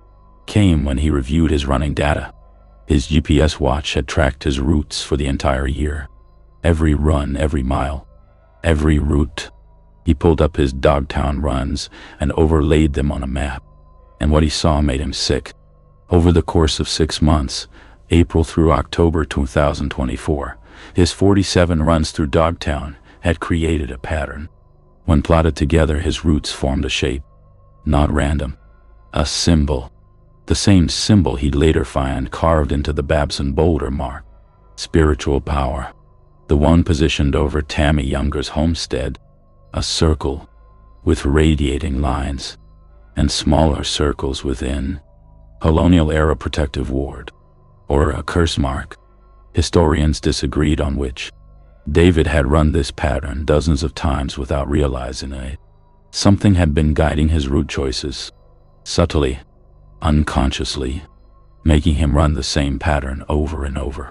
came when he reviewed his running data. His GPS watch had tracked his routes for the entire year. Every run, every mile, every route. He pulled up his Dogtown runs and overlaid them on a map. And what he saw made him sick. Over the course of 6 months, April through October 2024, his 47 runs through Dogtown had created a pattern. When plotted together, his routes formed a shape. Not random. A symbol. The same symbol he'd later find carved into the Babson boulder mark. Spiritual power. The one positioned over Tammy Younger's homestead. A circle with radiating lines and smaller circles within. Colonial era protective ward, or a curse mark. Historians disagreed on which. David had run this pattern dozens of times without realizing it. Something had been guiding his route choices, subtly, unconsciously, making him run the same pattern over and over,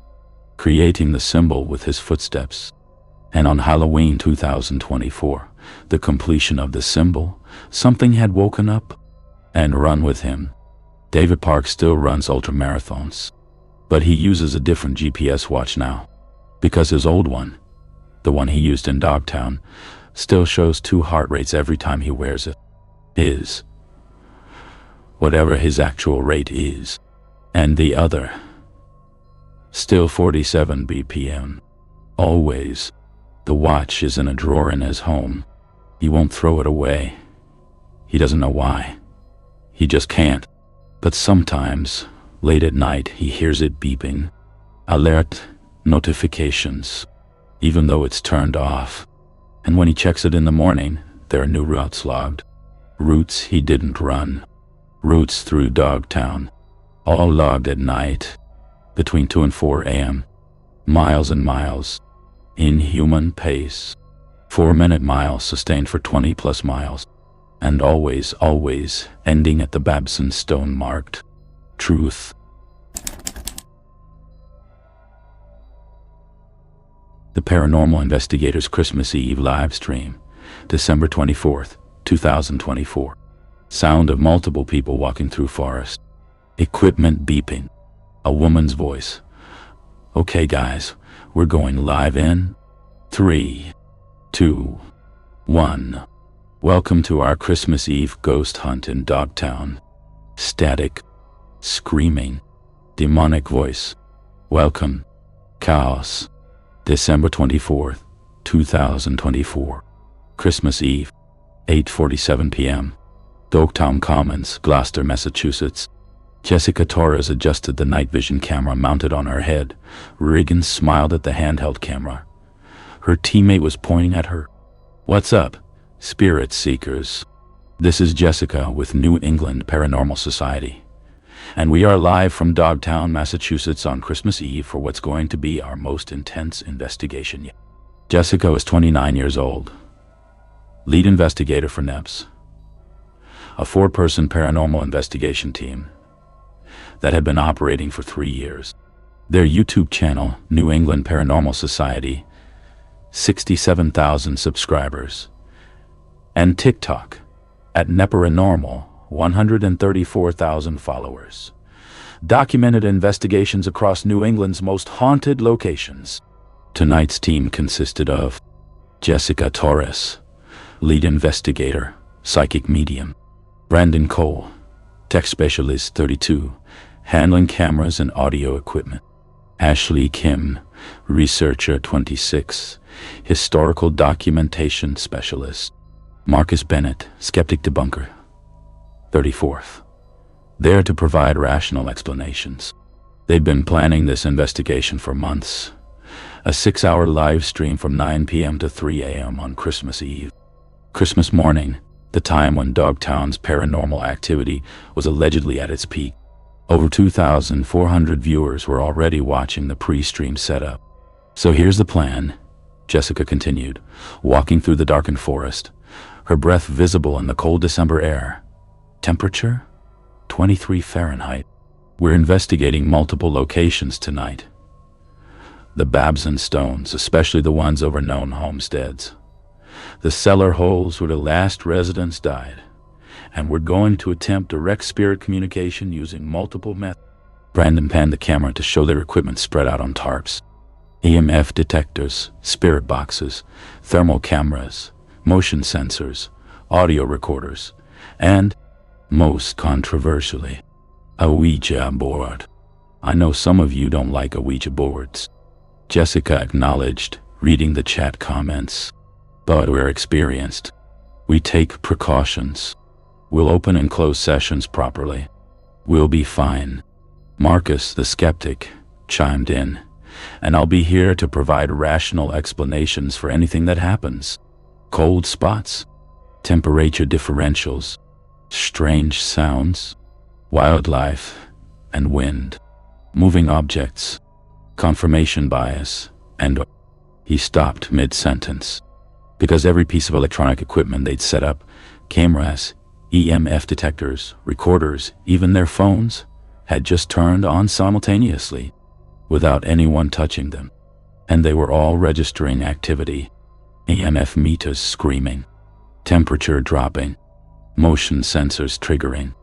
creating the symbol with his footsteps. And on Halloween 2024, the completion of the symbol, something had woken up and run with him. David Park still runs ultramarathons, but he uses a different GPS watch now, because his old one, the one he used in Dogtown, still shows 2 heart rates every time he wears it. His, whatever his actual rate is, and the other, still 47 BPM. Always. The watch is in a drawer in his home. He won't throw it away. He doesn't know why. He just can't. But sometimes, late at night, he hears it beeping. Alert notifications, even though it's turned off. And when he checks it in the morning, there are new routes logged. Routes he didn't run. Routes through Dogtown. All logged at night, between 2 and 4 a.m. Miles and miles. Inhuman pace. 4-minute miles sustained for 20 plus miles. And always, always ending at the Babson stone marked truth. The Paranormal Investigators Christmas Eve live stream, December 24th, 2024. Sound of multiple people walking through forest. Equipment beeping. A woman's voice. Okay guys, we're going live in 3, 2, 1. Welcome to our Christmas Eve ghost hunt in Dogtown. Static. Screaming. Demonic voice. Welcome. Chaos. December 24th, 2024. Christmas Eve. 8:47 p.m. Dogtown Commons, Gloucester, Massachusetts. Jessica Torres adjusted the night vision camera mounted on her head. Regan smiled at the handheld camera. Her teammate was pointing at her. What's up, spirit seekers? This is Jessica with New England Paranormal Society. And we are live from Dogtown, Massachusetts on Christmas Eve for what's going to be our most intense investigation yet. Jessica is 29 years old. Lead investigator for NEPS, a 4-person paranormal investigation team that had been operating for 3 years. Their YouTube channel, New England Paranormal Society, 67,000 subscribers. And TikTok, at Neparanormal, 134,000 followers. Documented investigations across New England's most haunted locations. Tonight's team consisted of Jessica Torres, lead investigator, psychic medium. Brandon Cole, tech specialist 32, handling cameras and audio equipment. Ashley Kim, researcher 26, historical documentation specialist. Marcus Bennett, skeptic debunker 34th, there to provide rational explanations. They'd been planning this investigation for months. A 6-hour live stream from 9 p.m. to 3 a.m. on Christmas Eve. Christmas morning, the time when Dogtown's paranormal activity was allegedly at its peak. Over 2,400 viewers were already watching the pre-stream setup. So here's the plan, Jessica continued, walking through the darkened forest, her breath visible in the cold December air. Temperature? 23 Fahrenheit. We're investigating multiple locations tonight. The Babson stones, especially the ones over known homesteads. The cellar holes where the last residents died. And we're going to attempt direct spirit communication using multiple methods. Brandon panned the camera to show their equipment spread out on tarps. EMF detectors, spirit boxes, thermal cameras, motion sensors, audio recorders, and, most controversially, a Ouija board. I know some of you don't like Ouija boards, Jessica acknowledged, reading the chat comments. But we're experienced. We take precautions. We'll open and close sessions properly. We'll be fine. Marcus, the skeptic, chimed in, and I'll be here to provide rational explanations for anything that happens. Cold spots, temperature differentials, strange sounds, wildlife, and wind, moving objects, confirmation bias, and... He stopped mid-sentence, because every piece of electronic equipment they'd set up, cameras, EMF detectors, recorders, even their phones, had just turned on simultaneously, without anyone touching them. And they were all registering activity. EMF meters screaming, temperature dropping, motion sensors triggering.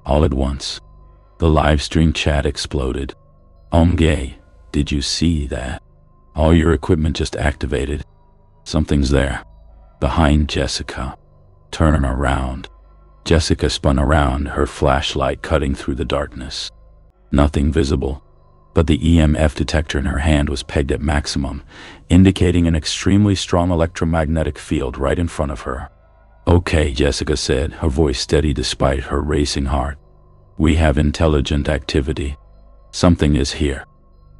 All at once, the live stream chat exploded. Gay, did you see that? All your equipment just activated. Something's there. Behind Jessica. Turn around. Jessica spun around, her flashlight cutting through the darkness. Nothing visible, but the EMF detector in her hand was pegged at maximum, indicating an extremely strong electromagnetic field right in front of her. Okay, Jessica said, her voice steady despite her racing heart. We have intelligent activity. Something is here.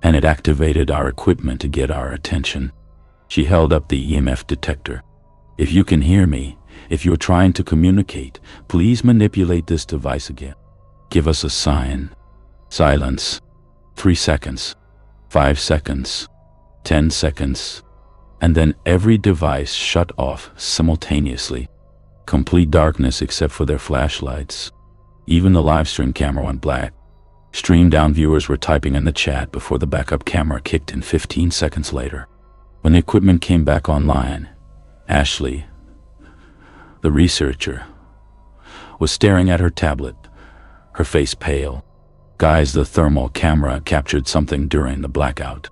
And it activated our equipment to get our attention. She held up the EMF detector. If you can hear me, if you're trying to communicate, please manipulate this device again. Give us a sign. Silence. 3 seconds. 5 seconds. 10 seconds. And then every device shut off simultaneously. Complete darkness except for their flashlights. Even the live stream camera went black. Stream down viewers were typing in the chat before the backup camera kicked in 15 seconds later. When the equipment came back online, Ashley, the researcher, was staring at her tablet, her face pale. Guys, the thermal camera captured something during the blackout.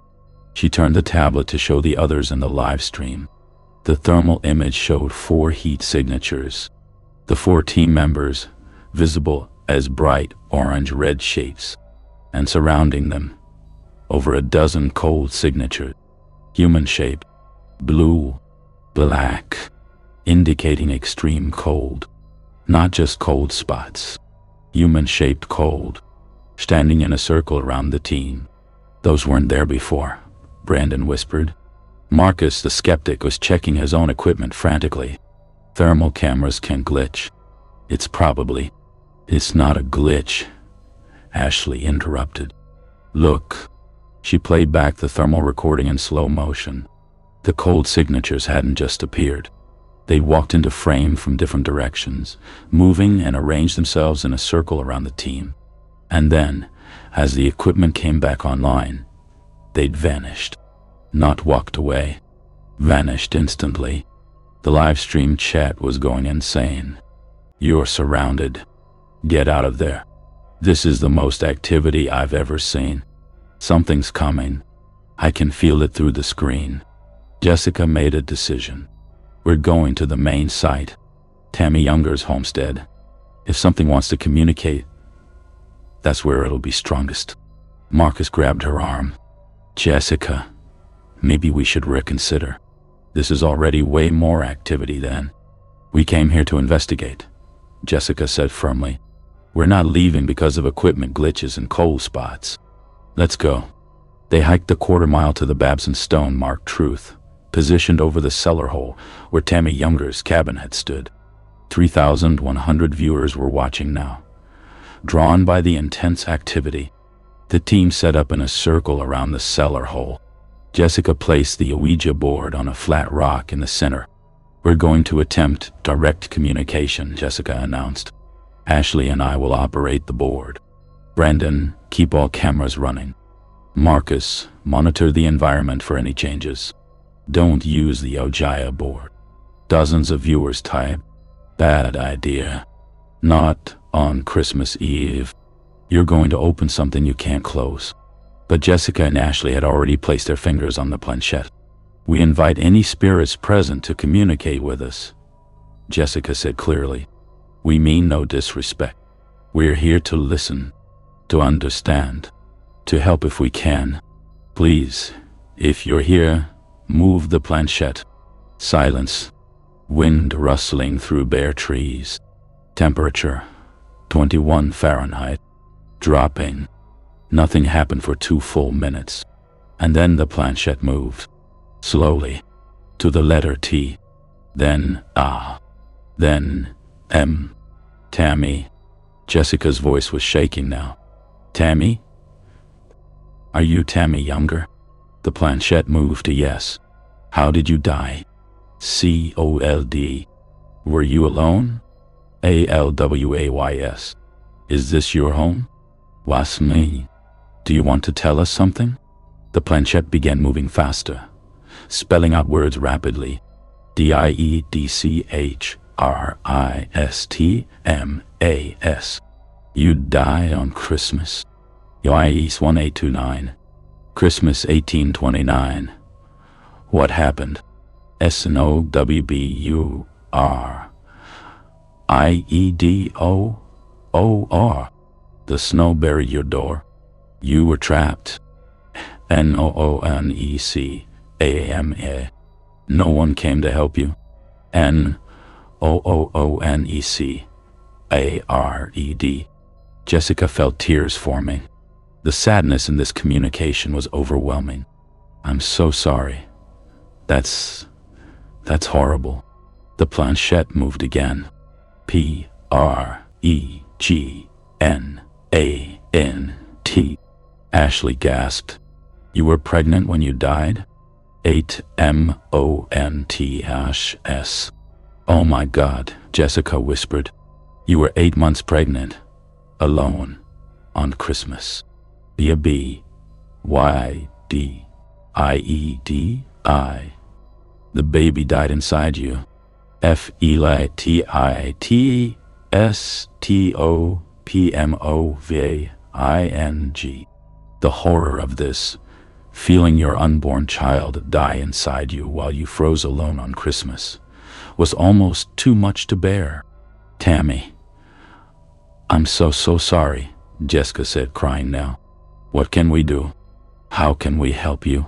She turned the tablet to show the others in the live stream. The thermal image showed 4 heat signatures. The 4 team members, visible as bright orange-red shapes, and surrounding them, over a dozen cold signatures, human shape, blue, black, indicating extreme cold, not just cold spots, human-shaped cold, standing in a circle around the team. Those weren't there before, Brandon whispered. Marcus, the skeptic, was checking his own equipment frantically. Thermal cameras can glitch. It's not a glitch, Ashley interrupted. Look. She played back the thermal recording in slow motion. The cold signatures hadn't just appeared. They walked into frame from different directions, moving and arranged themselves in a circle around the team. And then, as the equipment came back online, they'd vanished. Not walked away. Vanished instantly. The live stream chat was going insane. You're surrounded. Get out of there. This is the most activity I've ever seen. Something's coming. I can feel it through the screen. Jessica made a decision. We're going to the main site, Tammy Younger's homestead. If something wants to communicate, that's where it'll be strongest. Marcus grabbed her arm. Jessica, maybe we should reconsider. This is already way more activity than... We came here to investigate, Jessica said firmly. We're not leaving because of equipment glitches and cold spots. Let's go. They hiked the quarter-mile to the Babson stone-marked Truth, positioned over the cellar hole where Tammy Younger's cabin had stood. 3,100 viewers were watching now. Drawn by the intense activity, the team set up in a circle around the cellar hole. Jessica placed the Ouija board on a flat rock in the center. "We're going to attempt direct communication," Jessica announced. "Ashley and I will operate the board. Brandon, keep all cameras running. Marcus, monitor the environment for any changes. Don't use the Ouija board." Dozens of viewers typed, "Bad idea. Not on Christmas Eve. You're going to open something you can't close." But Jessica and Ashley had already placed their fingers on the planchette. "We invite any spirits present to communicate with us," Jessica said clearly. "We mean no disrespect. We're here to listen, to understand, to help if we can. Please, if you're here, move the planchette." Silence. Wind rustling through bare trees. Temperature, 21 Fahrenheit. Dropping. Nothing happened for 2 full minutes. And then the planchette moved. Slowly. To the letter T. Then A. Then M. "Tammy." Jessica's voice was shaking now. "Tammy? Are you Tammy Younger?" The planchette moved to yes. "How did you die?" "COLD. Were you alone?" ALWAYS. "Is this your home?" "Was me." "Do you want to tell us something?" The planchette began moving faster, spelling out words rapidly. DIEDCHRISTMAS. "You die on Christmas." YES 1829. "Christmas 1829. What happened?" SNOWBUR. IEDOOR. "The snow buried your door. You were trapped." NOONECAMA. "No one came to help you." NOONECARED. Jessica felt tears forming. The sadness in this communication was overwhelming. "I'm so sorry. That's horrible." The planchette moved again. PREGNANT. Ashley gasped. "You were pregnant when you died?" 8 MONTHS. "Oh my God," Jessica whispered. "You were 8 months pregnant. Alone. On Christmas." BYDIEDI. "The baby died inside you." FELITITSTOPMOVING. The horror of this, feeling your unborn child die inside you while you froze alone on Christmas, was almost too much to bear. "Tammy, I'm so sorry," Jessica said, crying now. "What can we do? How can we help you?"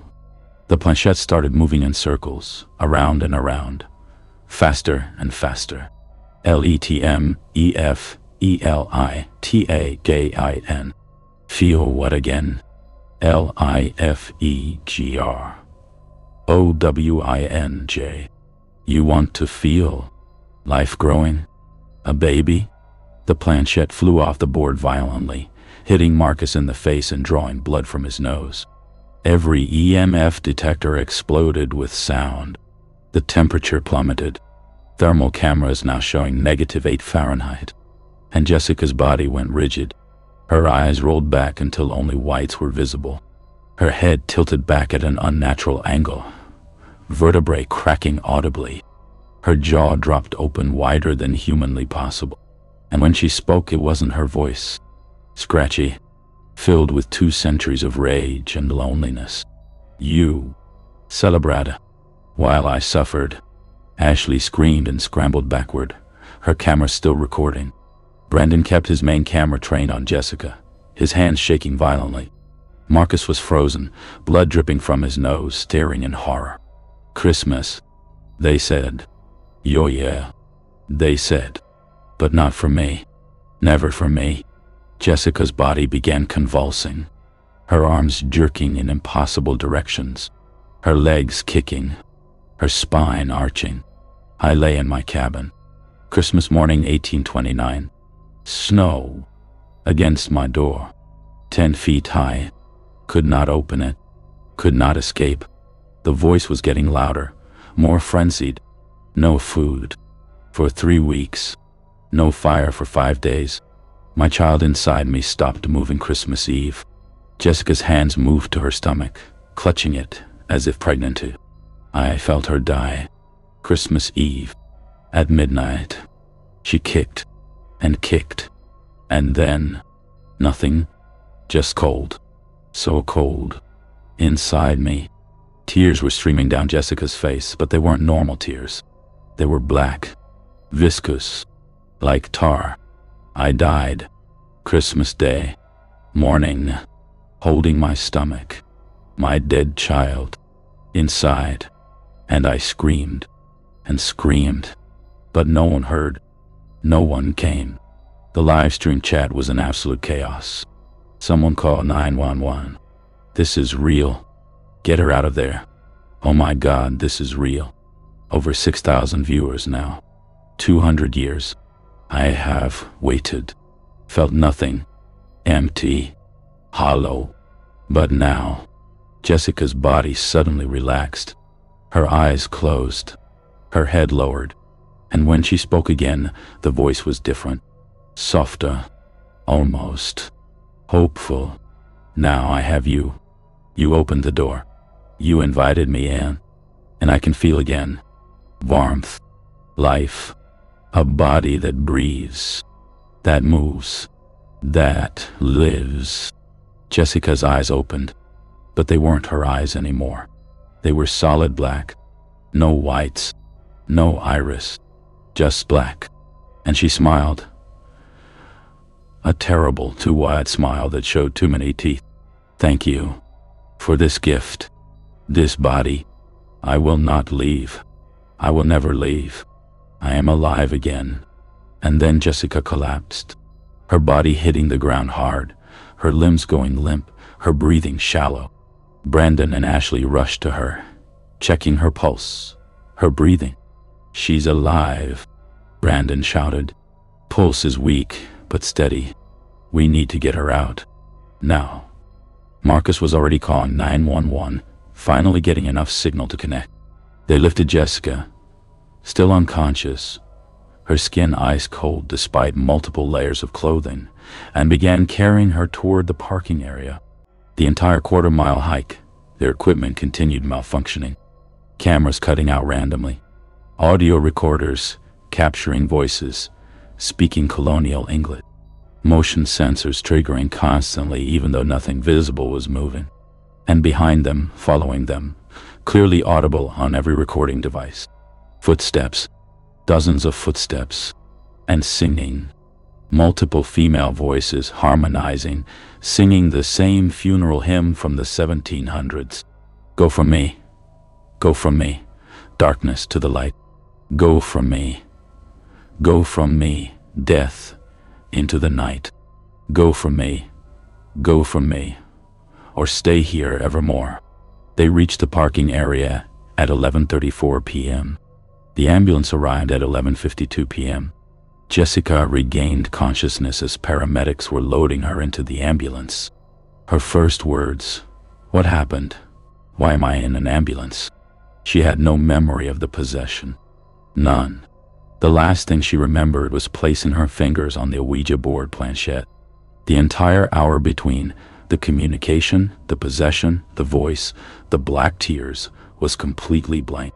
The planchette started moving in circles, around and around, faster and faster. LETMEFELITAGIN. "Feel what again?" LIFEGR. OWINJ. "You want to feel life growing? A baby?" The planchette flew off the board violently, hitting Marcus in the face and drawing blood from his nose. Every EMF detector exploded with sound. The temperature plummeted. Thermal cameras now showing -8 Fahrenheit. And Jessica's body went rigid. Her eyes rolled back until only whites were visible. Her head tilted back at an unnatural angle, vertebrae cracking audibly. Her jaw dropped open wider than humanly possible. And when she spoke, it wasn't her voice. Scratchy, filled with 2 centuries of rage and loneliness. "You, celebrata." While I suffered, Ashley screamed and scrambled backward, her camera still recording. Brandon kept his main camera trained on Jessica, his hands shaking violently. Marcus was frozen, blood dripping from his nose, staring in horror. "Christmas," they said. "Yo yeah," they said. "But not for me. Never for me." Jessica's body began convulsing. her arms jerking in impossible directions, her legs kicking, her spine arching. I lay in my cabin. Christmas morning, 1829. Snow against my door, 10 feet high. Could not open it, could not escape. The voice was getting louder, more frenzied. No food for 3 weeks, no fire for 5 days. My child inside me stopped moving Christmas Eve. Jessica's hands moved to her stomach, clutching it as if pregnant to. I felt her die. Christmas Eve, at midnight. She kicked, and then nothing, just cold. So cold. Inside me. Tears were streaming down Jessica's face, but they weren't normal tears. They were black, viscous, like tar. I died. Christmas Day morning, holding my stomach, my dead child, inside, and I screamed and screamed, but no one heard. No one came. The live stream chat was in absolute chaos. Someone call 911. This is real. Get her out of there. Oh my God, this is real. Over 6,000 viewers now. 200 years. I have waited. Felt nothing. Empty. Hollow. But now, Jessica's body suddenly relaxed. Her eyes closed. Her head lowered. And when she spoke again, the voice was different. Softer. Almost. Hopeful. Now I have you. You opened the door. You invited me in. And I can feel again. Warmth. Life. A body that breathes. That moves. That lives. Jessica's eyes opened. But they weren't her eyes anymore. They were solid black. No whites. No iris. Just black. And she smiled. A terrible, too wide smile that showed too many teeth. Thank you for this gift, this body. I will not leave. I will never leave. I am alive again. And then Jessica collapsed, her body hitting the ground hard, her limbs going limp, her breathing shallow. Brandon and Ashley rushed to her, checking her pulse, her breathing. She's alive, Brandon shouted. Pulse is weak, but steady. We need to get her out. Now. Marcus was already calling 911, finally getting enough signal to connect. They lifted Jessica, still unconscious, her skin ice cold despite multiple layers of clothing, and began carrying her toward the parking area. The entire quarter-mile hike, their equipment continued malfunctioning. Cameras cutting out randomly. Audio recorders capturing voices, speaking colonial English. Motion sensors triggering constantly even though nothing visible was moving. And behind them, following them, clearly audible on every recording device. Footsteps. Dozens of footsteps. And singing. Multiple female voices harmonizing, singing the same funeral hymn from the 1700s. Go from me. Go from me. Darkness to the light. Go from me. Go from me. Death into the night. Go from me. Go from me. Or stay here evermore. They reached the parking area at 11:34 p.m. The ambulance arrived at 11:52 p.m. Jessica regained consciousness as paramedics were loading her into the ambulance. Her first words, "What happened? Why am I in an ambulance?" She had no memory of the possession. None. The last thing she remembered was placing her fingers on the Ouija board planchette. The entire hour between the communication, the possession, the voice, the black tears was completely blank.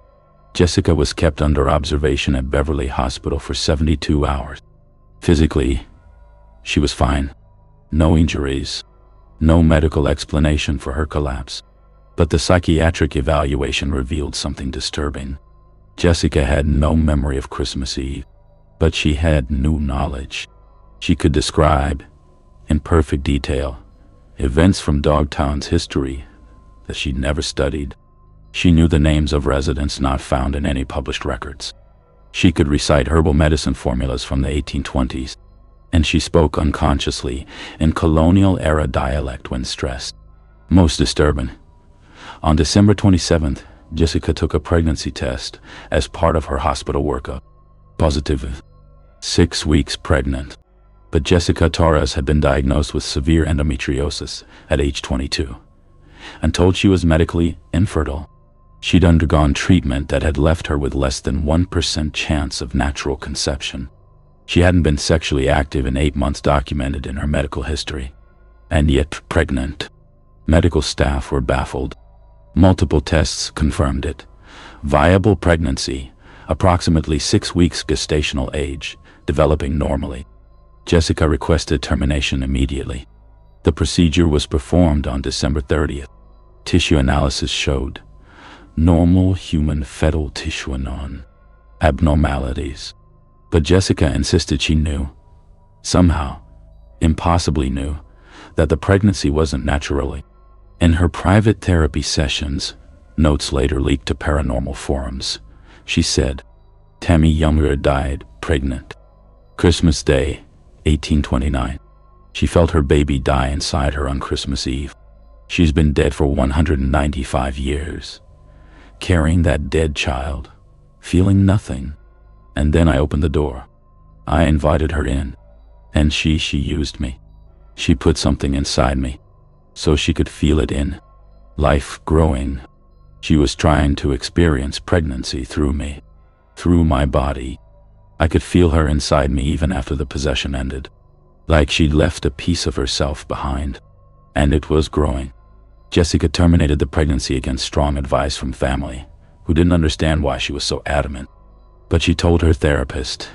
Jessica was kept under observation at Beverly Hospital for 72 hours. Physically, she was fine. No injuries, no medical explanation for her collapse. But the psychiatric evaluation revealed something disturbing. Jessica had no memory of Christmas Eve, but she had new knowledge. She could describe, in perfect detail, events from Dogtown's history that she'd never studied. She knew the names of residents not found in any published records. She could recite herbal medicine formulas from the 1820s, and she spoke unconsciously in colonial-era dialect when stressed. Most disturbing. On December 27th, Jessica took a pregnancy test as part of her hospital workup. Positive. 6 weeks pregnant. But Jessica Torres had been diagnosed with severe endometriosis at age 22 and told she was medically infertile. She'd undergone treatment that had left her with less than 1% chance of natural conception. She hadn't been sexually active in 8 months documented in her medical history, and yet pregnant. Medical staff were baffled. Multiple tests confirmed it. Viable pregnancy, approximately 6 weeks gestational age, developing normally. Jessica requested termination immediately. The procedure was performed on December 30th. Tissue analysis showed normal human fetal tissue abnormalities. But Jessica insisted she knew, somehow, impossibly knew, that the pregnancy wasn't naturally. In her private therapy sessions, notes later leaked to paranormal forums, she said, Tammy Younger died pregnant. Christmas Day, 1829. She felt her baby die inside her on Christmas Eve. She's been dead for 195 years. Carrying that dead child, feeling nothing. And then I opened the door. I invited her in, and she used me. She put something inside me, so she could feel it in. Life growing. She was trying to experience pregnancy through me, through my body. I could feel her inside me even after the possession ended. Like she'd left a piece of herself behind, and it was growing. Jessica terminated the pregnancy against strong advice from family, who didn't understand why she was so adamant. But she told her therapist,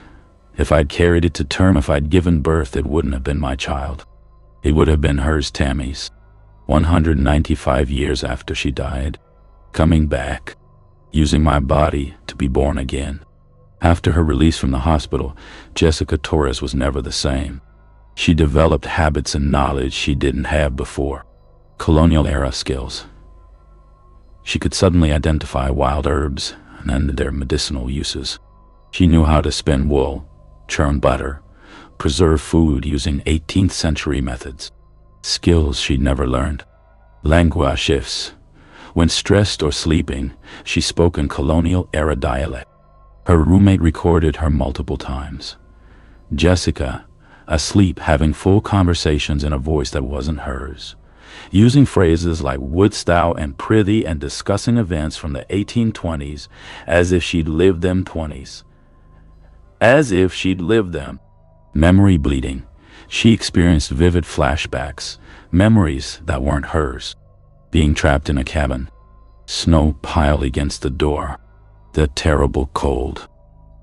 if I'd carried it to term, if I'd given birth, it wouldn't have been my child. It would have been hers, Tammy's. 195 years after she died, coming back, using my body to be born again. After her release from the hospital, Jessica Torres was never the same. She developed habits and knowledge she didn't have before. Colonial era skills. She could suddenly identify wild herbs and their medicinal uses. She knew how to spin wool, churn butter, preserve food using 18th century methods. Skills she'd never learned. Language shifts. When stressed or sleeping, she spoke in colonial era dialect. Her roommate recorded her multiple times. Jessica, asleep, having full conversations in a voice that wasn't hers, using phrases like wouldst thou and prithee, and discussing events from the 1820s as if she'd lived them 20s. As if she'd lived them. Memory bleeding. She experienced vivid flashbacks, memories that weren't hers. Being trapped in a cabin. Snow piled against the door. The terrible cold.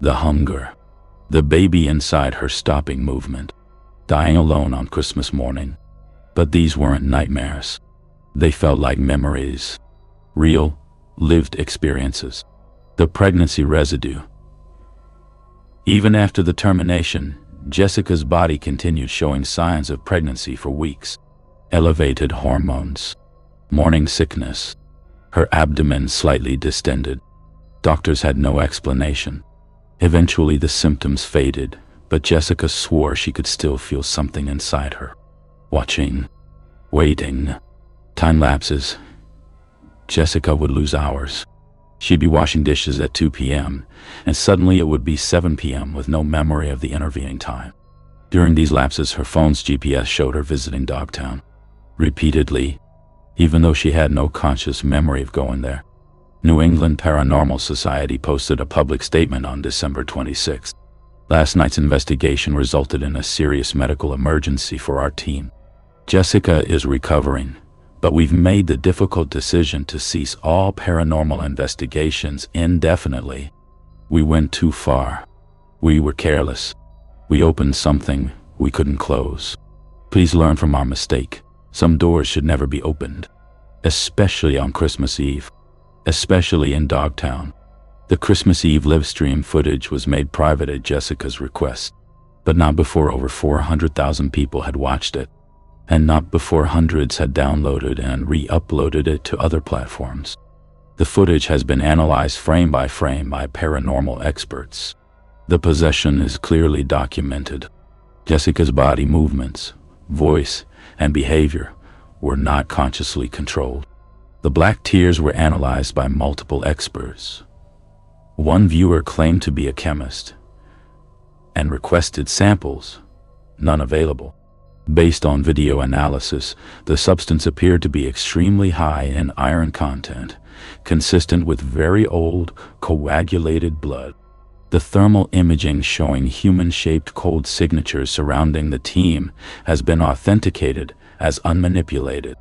The hunger. The baby inside her stopping movement. Dying alone on Christmas morning. But these weren't nightmares. They felt like memories. Real, lived experiences. The pregnancy residue. Even after the termination, Jessica's body continued showing signs of pregnancy for weeks. Elevated hormones. Morning sickness. Her abdomen slightly distended. Doctors had no explanation. Eventually the symptoms faded, but Jessica swore she could still feel something inside her. Watching. Waiting. Time lapses. Jessica would lose hours. She'd be washing dishes at 2 p.m., and suddenly it would be 7 p.m. with no memory of the intervening time. During these lapses, her phone's GPS showed her visiting Dogtown. Repeatedly, even though she had no conscious memory of going there. New England Paranormal Society posted a public statement on December 26th. Last night's investigation resulted in a serious medical emergency for our team. Jessica is recovering, but we've made the difficult decision to cease all paranormal investigations indefinitely. We went too far. We were careless. We opened something we couldn't close. Please learn from our mistake. Some doors should never be opened, especially on Christmas Eve, especially in Dogtown. The Christmas Eve livestream footage was made private at Jessica's request, but not before over 400,000 people had watched it, and not before hundreds had downloaded and re-uploaded it to other platforms. The footage has been analyzed frame by paranormal experts. The possession is clearly documented. Jessica's body movements, voice, and behavior were not consciously controlled. The black tears were analyzed by multiple experts. One viewer claimed to be a chemist and requested samples, none available. Based on video analysis, the substance appeared to be extremely high in iron content, consistent with very old, coagulated blood. The thermal imaging showing human-shaped cold signatures surrounding the team has been authenticated as unmanipulated.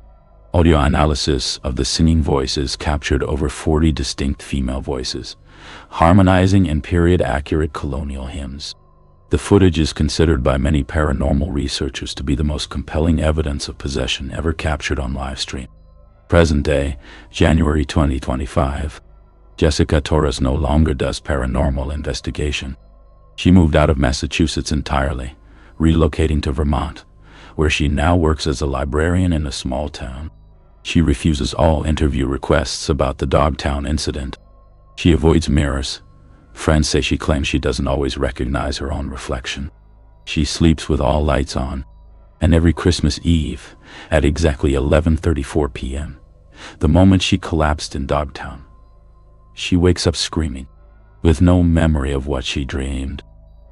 Audio analysis of the singing voices captured over 40 distinct female voices, harmonizing in period-accurate colonial hymns. The footage is considered by many paranormal researchers to be the most compelling evidence of possession ever captured on live stream. Present day, January 2025. Jessica Torres no longer does paranormal investigation. She moved out of Massachusetts entirely, relocating to Vermont, where she now works as a librarian in a small town. She refuses all interview requests about the Dogtown incident. She avoids mirrors. Friends say she claims she doesn't always recognize her own reflection. She sleeps with all lights on, and every Christmas Eve, at exactly 11:34 p.m., the moment she collapsed in Dogtown, she wakes up screaming, with no memory of what she dreamed,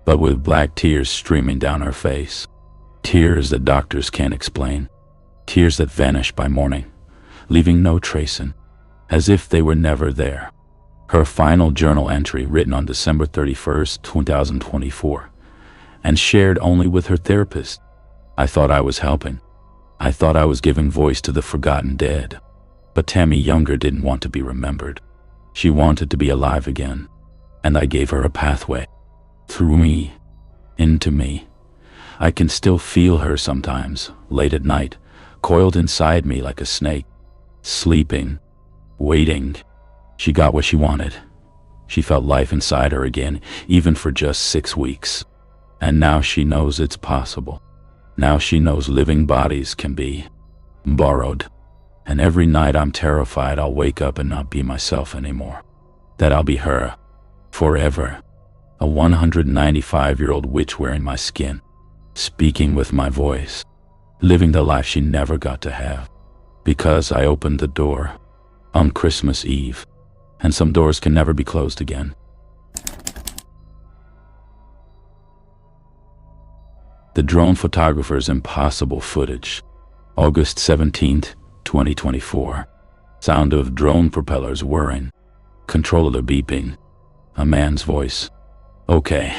but with black tears streaming down her face. Tears that doctors can't explain. Tears that vanish by morning, leaving no trace in, as if they were never there. Her final journal entry, written on December 31st, 2024, and shared only with her therapist. I thought I was helping. I thought I was giving voice to the forgotten dead. But Tammy Younger didn't want to be remembered. She wanted to be alive again, and I gave her a pathway. Through me, into me. I can still feel her sometimes, late at night, coiled inside me like a snake, sleeping, waiting. She got what she wanted. She felt life inside her again, even for just 6 weeks. And now she knows it's possible. Now she knows living bodies can be borrowed. And every night I'm terrified I'll wake up and not be myself anymore. That I'll be her, forever. A 195-year-old witch wearing my skin, speaking with my voice, living the life she never got to have. Because I opened the door on Christmas Eve. And some doors can never be closed again. The drone photographer's impossible footage. August 17th, 2024. Sound of drone propellers whirring. Controller beeping. A man's voice. Okay.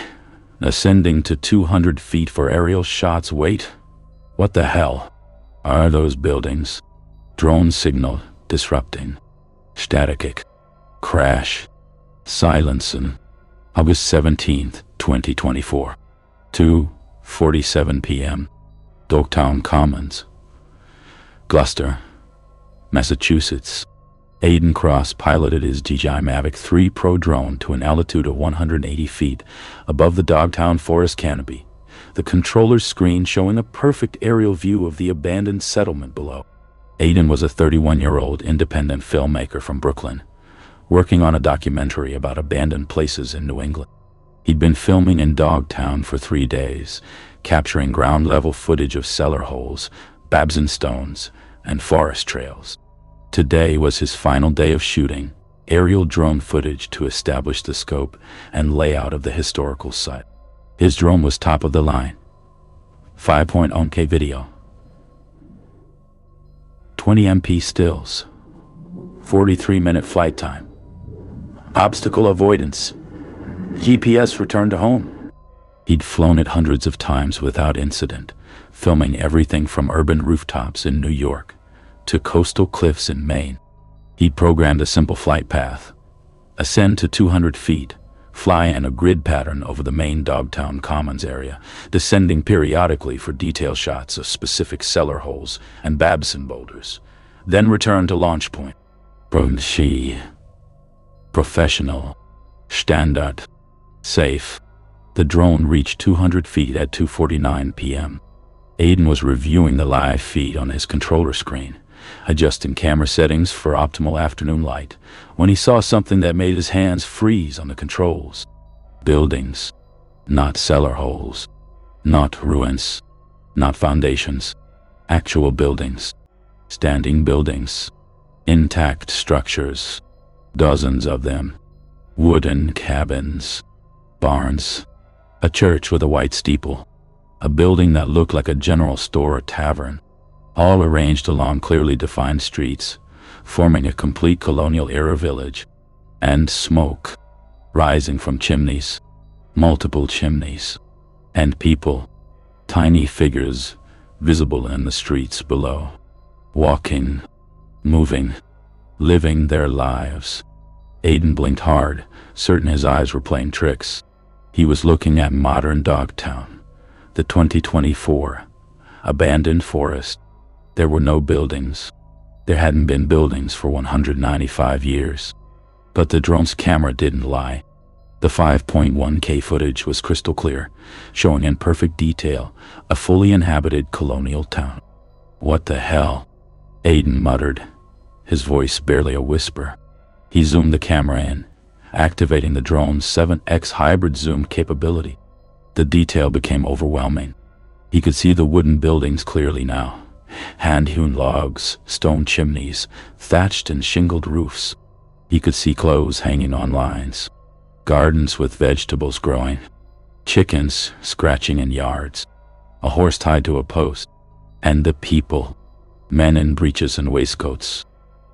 Ascending to 200 feet for aerial shots. Wait. What the hell are those buildings? Drone signal disrupting. Static. Crash. Silencing. August 17th, 2024. 2:47 p.m. Dogtown Commons. Gloucester, Massachusetts. Aiden Cross piloted his DJI Mavic 3 Pro drone to an altitude of 180 feet above the Dogtown forest canopy, the controller's screen showing a perfect aerial view of the abandoned settlement below. Aiden was a 31-year-old independent filmmaker from Brooklyn, working on a documentary about abandoned places in New England. He'd been filming in Dogtown for 3 days, capturing ground-level footage of cellar holes, Babson stones, and forest trails. Today was his final day of shooting aerial drone footage to establish the scope and layout of the historical site. His drone was top of the line. 5.0K video. 20 MP stills. 43-minute flight time. Obstacle avoidance. GPS return to home. He'd flown it hundreds of times without incident, filming everything from urban rooftops in New York to coastal cliffs in Maine. He'd programmed a simple flight path. Ascend to 200 feet, fly in a grid pattern over the main Dogtown Commons area, descending periodically for detail shots of specific cellar holes and Babson boulders, then return to launch point. Professional. Standard. Safe. The drone reached 200 feet at 2:49 p.m. Aiden was reviewing the live feed on his controller screen, adjusting camera settings for optimal afternoon light, when he saw something that made his hands freeze on the controls. Buildings. Not cellar holes. Not ruins. Not foundations. Actual buildings. Standing buildings, intact structures, dozens of them, wooden cabins, barns, a church with a white steeple, a building that looked like a general store or tavern, all arranged along clearly defined streets, forming a complete colonial-era village, and smoke rising from chimneys, multiple chimneys, and people, tiny figures visible in the streets below, walking, moving, living their lives. Aiden blinked hard, certain his eyes were playing tricks. He was looking at modern Dogtown, the 2024 abandoned forest. There were no buildings. There hadn't been buildings for 195 years. But the drone's camera didn't lie. The 5.1K footage was crystal clear, showing in perfect detail a fully inhabited colonial town. "What the hell?" Aiden muttered, his voice barely a whisper. He zoomed the camera in, activating the drone's 7x hybrid zoom capability. The detail became overwhelming. He could see the wooden buildings clearly now. Hand-hewn logs, stone chimneys, thatched and shingled roofs. He could see clothes hanging on lines, gardens with vegetables growing, chickens scratching in yards, a horse tied to a post, and the people, men in breeches and waistcoats,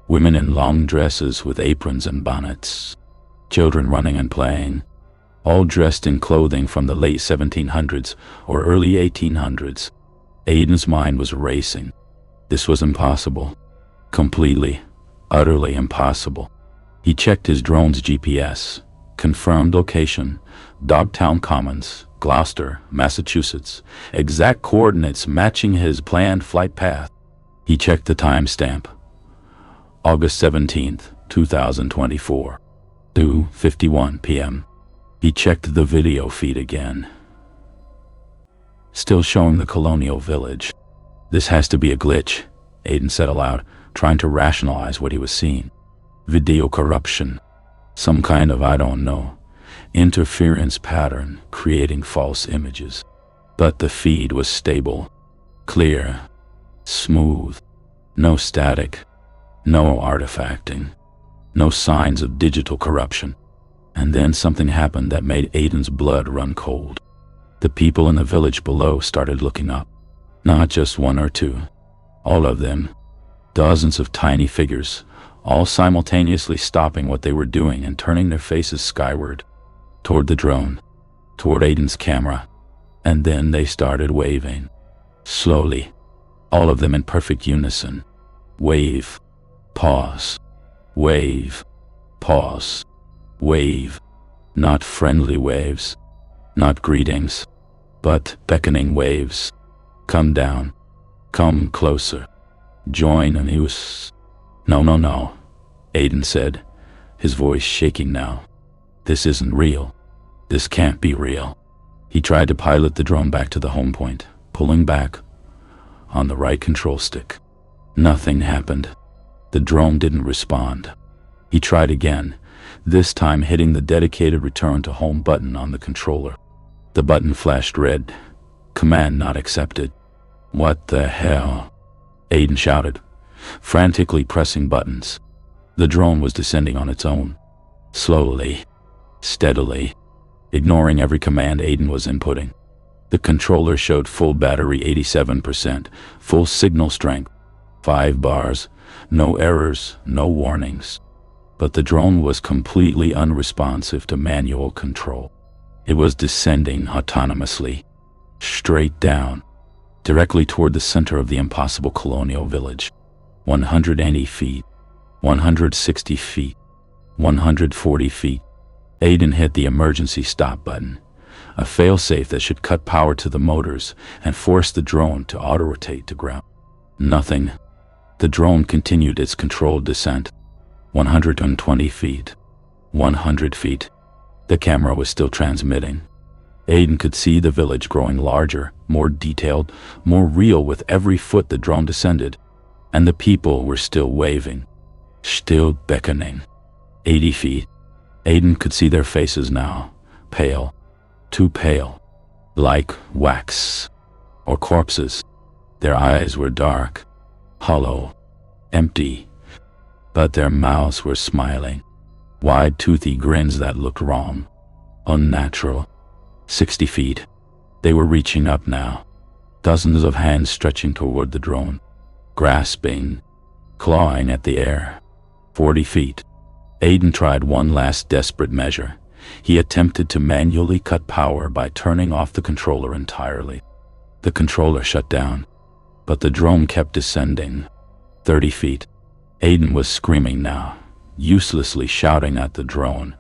women in long dresses with aprons and bonnets, children running and playing, all dressed in clothing from the late 1700s or early 1800s. Aiden's mind was racing. This was impossible. Completely, utterly impossible. He checked his drone's GPS, confirmed location, Dogtown Commons, Gloucester, Massachusetts, exact coordinates matching his planned flight path. He checked the timestamp, August 17th, 2024, 2:51 p.m. He checked the video feed again, still showing the colonial village. "This has to be a glitch," Aiden said aloud, trying to rationalize what he was seeing. "Video corruption. Some kind of, I don't know, interference pattern creating false images." But the feed was stable, clear, smooth, no static, no artifacting, no signs of digital corruption. And then something happened that made Aiden's blood run cold. The people in the village below started looking up. Not just one or two, all of them. Dozens of tiny figures, all simultaneously stopping what they were doing and turning their faces skyward, toward the drone, toward Aiden's camera. And then they started waving. Slowly, all of them in perfect unison. Wave, pause, wave, pause, wave. Not friendly waves, not greetings, but beckoning waves. "Come down, come closer, join us." "No, no, no," Aiden said, his voice shaking now. "This isn't real. This can't be real." He tried to pilot the drone back to the home point, pulling back on the right control stick. Nothing happened. The drone didn't respond. He tried again, this time hitting the dedicated return to home button on the controller. The button flashed red. Command not accepted. "What the hell?" Aiden shouted, frantically pressing buttons. The drone was descending on its own, slowly, steadily, ignoring every command Aiden was inputting. The controller showed full battery 87%, full signal strength, 5 bars, no errors, no warnings. But the drone was completely unresponsive to manual control. It was descending autonomously, straight down, directly toward the center of the impossible colonial village. 180 feet, 160 feet, 140 feet. Aiden hit the emergency stop button, a failsafe that should cut power to the motors and force the drone to auto-rotate to ground. Nothing. The drone continued its controlled descent. 120 feet, 100 feet. The camera was still transmitting. Aiden could see the village growing larger, more detailed, more real with every foot the drone descended. And the people were still waving, still beckoning. 80 feet. Aiden could see their faces now, pale, too pale, like wax or corpses. Their eyes were dark, hollow, empty, but their mouths were smiling. Wide, toothy grins that looked wrong, unnatural. 60 feet. They were reaching up now. Dozens of hands stretching toward the drone, grasping, clawing at the air. 40 feet. Aiden tried one last desperate measure. He attempted to manually cut power by turning off the controller entirely. The controller shut down, but the drone kept descending. 30 feet. Aiden was screaming now, uselessly shouting at the drone,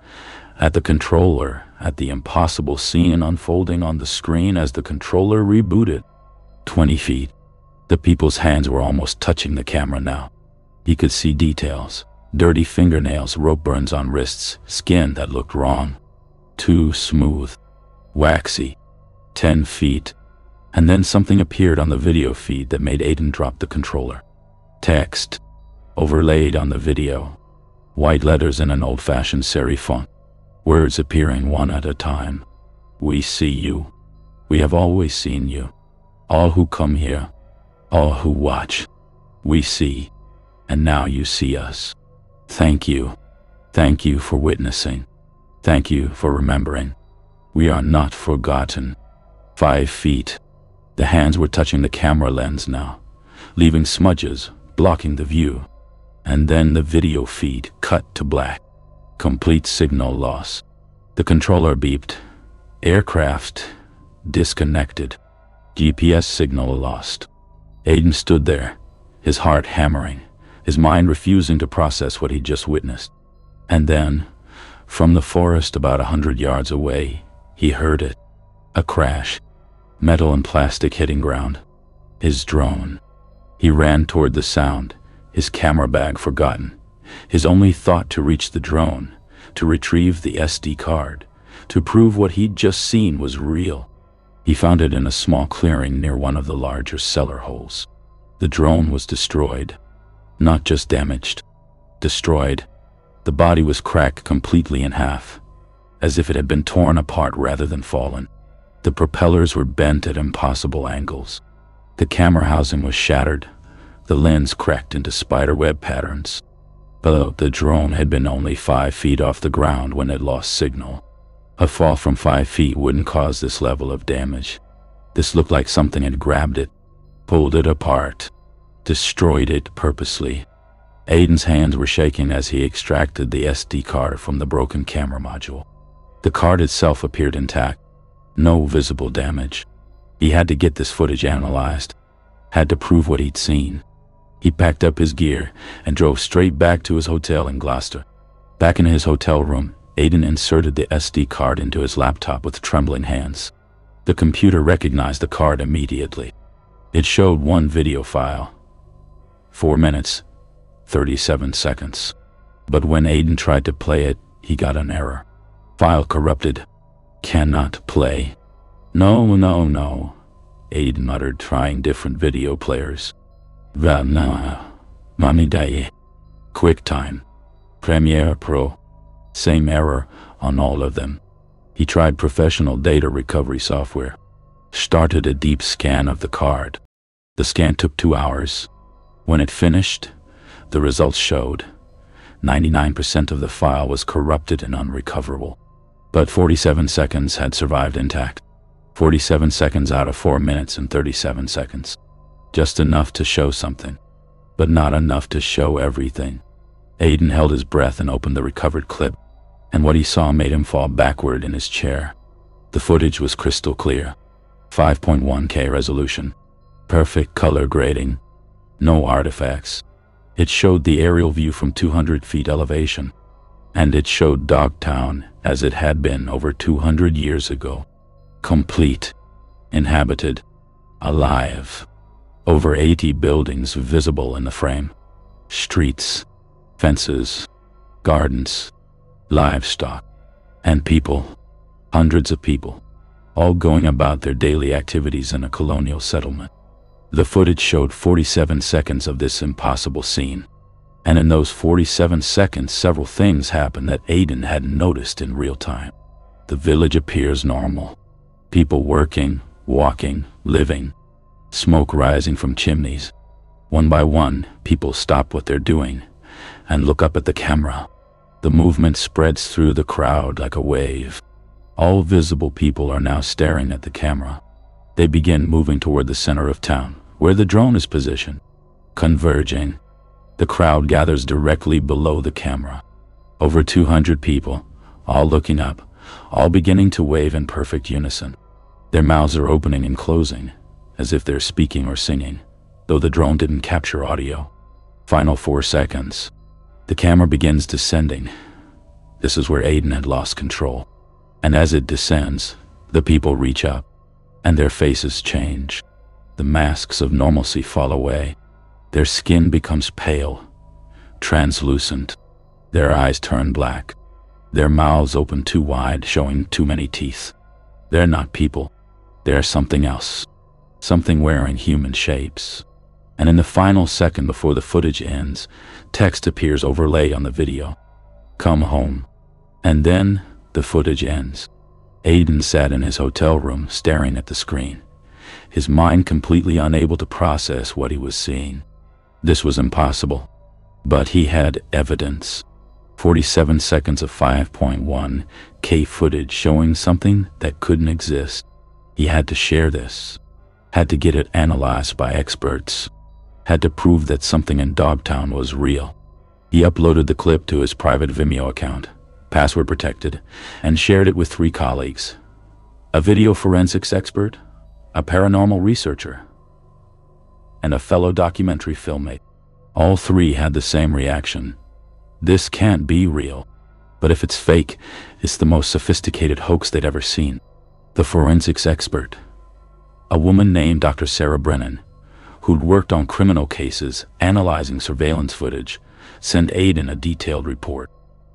at the controller, at the impossible scene unfolding on the screen as the controller rebooted. 20 feet. The people's hands were almost touching the camera now. He could see details. Dirty fingernails, rope burns on wrists, skin that looked wrong. Too smooth. Waxy. 10 feet. And then something appeared on the video feed that made Aiden drop the controller. Text. Overlaid on the video. White letters in an old-fashioned serif font. Words appearing one at a time. We see you. We have always seen you. All who come here. All who watch. We see. And now you see us. Thank you. Thank you for witnessing. Thank you for remembering. We are not forgotten. 5 feet. The hands were touching the camera lens now, leaving smudges, blocking the view. And then the video feed cut to black. Complete signal loss. The controller beeped. Aircraft disconnected. GPS signal lost. Aiden stood there, his heart hammering, his mind refusing to process what he'd just witnessed. And then, from the forest about 100 yards away, he heard it. A crash. Metal and plastic hitting ground. His drone. He ran toward the sound, his camera bag forgotten. His only thought to reach the drone, to retrieve the SD card, to prove what he'd just seen was real. He found it in a small clearing near one of the larger cellar holes. The drone was destroyed. Not just damaged. Destroyed. The body was cracked completely in half, as if it had been torn apart rather than fallen. The propellers were bent at impossible angles. The camera housing was shattered, the lens cracked into spiderweb patterns. But the drone had been only 5 feet off the ground when it lost signal. A fall from 5 feet wouldn't cause this level of damage. This looked like something had grabbed it, pulled it apart, destroyed it purposely. Aiden's hands were shaking as he extracted the SD card from the broken camera module. The card itself appeared intact. No visible damage. He had to get this footage analyzed. Had to prove what he'd seen. He packed up his gear and drove straight back to his hotel in Gloucester. Back in his hotel room, Aiden inserted the SD card into his laptop with trembling hands. The computer recognized the card immediately. It showed one video file. 4 minutes, 37 seconds. But when Aiden tried to play it, he got an error. File corrupted. Cannot play. No, Aiden muttered, trying different video players. Mami daye. QuickTime. Premiere Pro. Same error on all of them. He tried professional data recovery software. Started a deep scan of the card. The scan took 2 hours. When it finished, the results showed 99% of the file was corrupted and unrecoverable. But 47 seconds had survived intact. 47 seconds out of 4 minutes and 37 seconds. Just enough to show something, but not enough to show everything. Aiden held his breath and opened the recovered clip, and what he saw made him fall backward in his chair. The footage was crystal clear. 5.1K resolution. Perfect color grading. No artifacts. It showed the aerial view from 200 feet elevation, and it showed Dogtown as it had been over 200 years ago. Complete. Inhabited. Alive. Over 80 buildings visible in the frame. Streets. Fences. Gardens. Livestock. And people. Hundreds of people. All going about their daily activities in a colonial settlement. The footage showed 47 seconds of this impossible scene. And in those 47 seconds, several things happened that Aiden hadn't noticed in real time. The village appears normal. People working, walking, living. Smoke rising from chimneys. One by one, people stop what they're doing and look up at the camera. The movement spreads through the crowd like a wave. All visible people are now staring at the camera. They begin moving toward the center of town, where the drone is positioned. Converging, the crowd gathers directly below the camera. Over 200 people, all looking up, all beginning to wave in perfect unison. Their mouths are opening and closing, as if they're speaking or singing, though the drone didn't capture audio. Final 4 seconds. The camera begins descending. This is where Aiden had lost control. And as it descends, the people reach up, and their faces change. The masks of normalcy fall away. Their skin becomes pale, translucent. Their eyes turn black. Their mouths open too wide, showing too many teeth. They're not people. They're something else. Something wearing human shapes. And in the final second before the footage ends, text appears overlay on the video. Come home. And then the footage ends. Aiden sat in his hotel room staring at the screen, his mind completely unable to process what he was seeing. This was impossible. But he had evidence. 47 seconds of 5.1K footage showing something that couldn't exist. He had to share this. Had to get it analyzed by experts. Had to prove that something in Dogtown was real. He uploaded the clip to his private Vimeo account, password protected, and shared it with 3 colleagues. A video forensics expert, a paranormal researcher, and a fellow documentary filmmaker. All 3 had the same reaction. This can't be real. But if it's fake, it's the most sophisticated hoax they'd ever seen. The forensics expert, a woman named Dr. Sarah Brennan, who'd worked on criminal cases analyzing surveillance footage, sent Aiden a detailed report.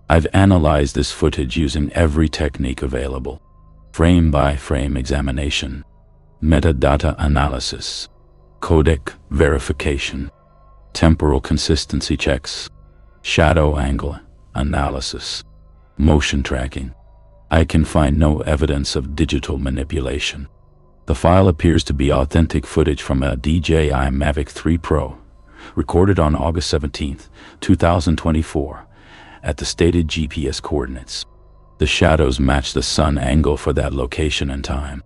I've analyzed this footage using every technique available. Frame-by-frame examination, metadata analysis, codec verification, temporal consistency checks, shadow angle analysis, motion tracking. I can find no evidence of digital manipulation. The file appears to be authentic footage from a DJI Mavic 3 Pro, recorded on August 17, 2024, at the stated GPS coordinates. The shadows match the sun angle for that location and time.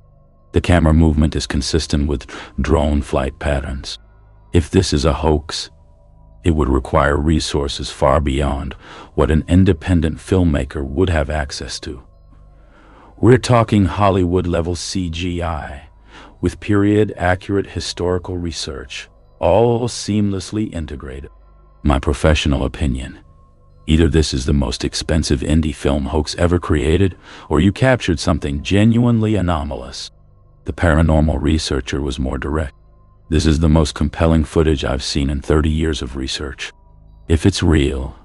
The camera movement is consistent with drone flight patterns. If this is a hoax, it would require resources far beyond what an independent filmmaker would have access to. We're talking Hollywood-level CGI, with period-accurate historical research, all seamlessly integrated. My professional opinion: either this is the most expensive indie film hoax ever created, or you captured something genuinely anomalous. The paranormal researcher was more direct. This is the most compelling footage I've seen in 30 years of research. If it's real,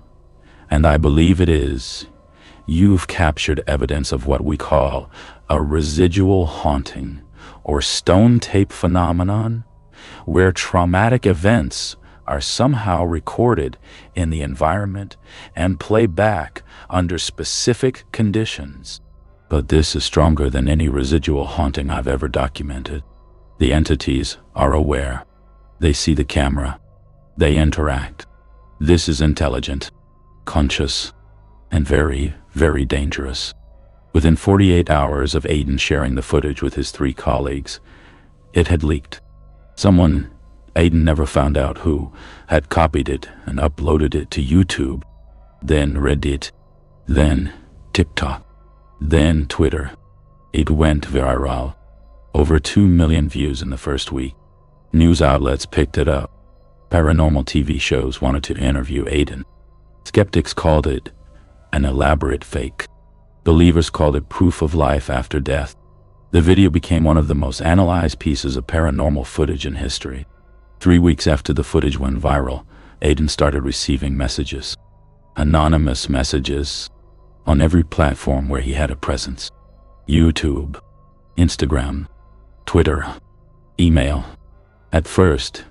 and I believe it is, you've captured evidence of what we call a residual haunting or stone tape phenomenon, where traumatic events are somehow recorded in the environment and play back under specific conditions. But this is stronger than any residual haunting I've ever documented. The entities are aware. They see the camera. They interact. This is intelligent, conscious, and very, very dangerous. Within 48 hours of Aiden sharing the footage with his 3 colleagues, it had leaked. Someone, Aiden never found out who, had copied it and uploaded it to YouTube, then Reddit, then TikTok, then Twitter. It went viral. Over 2 million views in the first week. News outlets picked it up. Paranormal TV shows wanted to interview Aiden. Skeptics called it an elaborate fake. Believers called it proof of life after death. The video became one of the most analyzed pieces of paranormal footage in history. 3 weeks after the footage went viral, Aiden started receiving messages. Anonymous messages on every platform where he had a presence. YouTube, Instagram, Twitter, email. At first,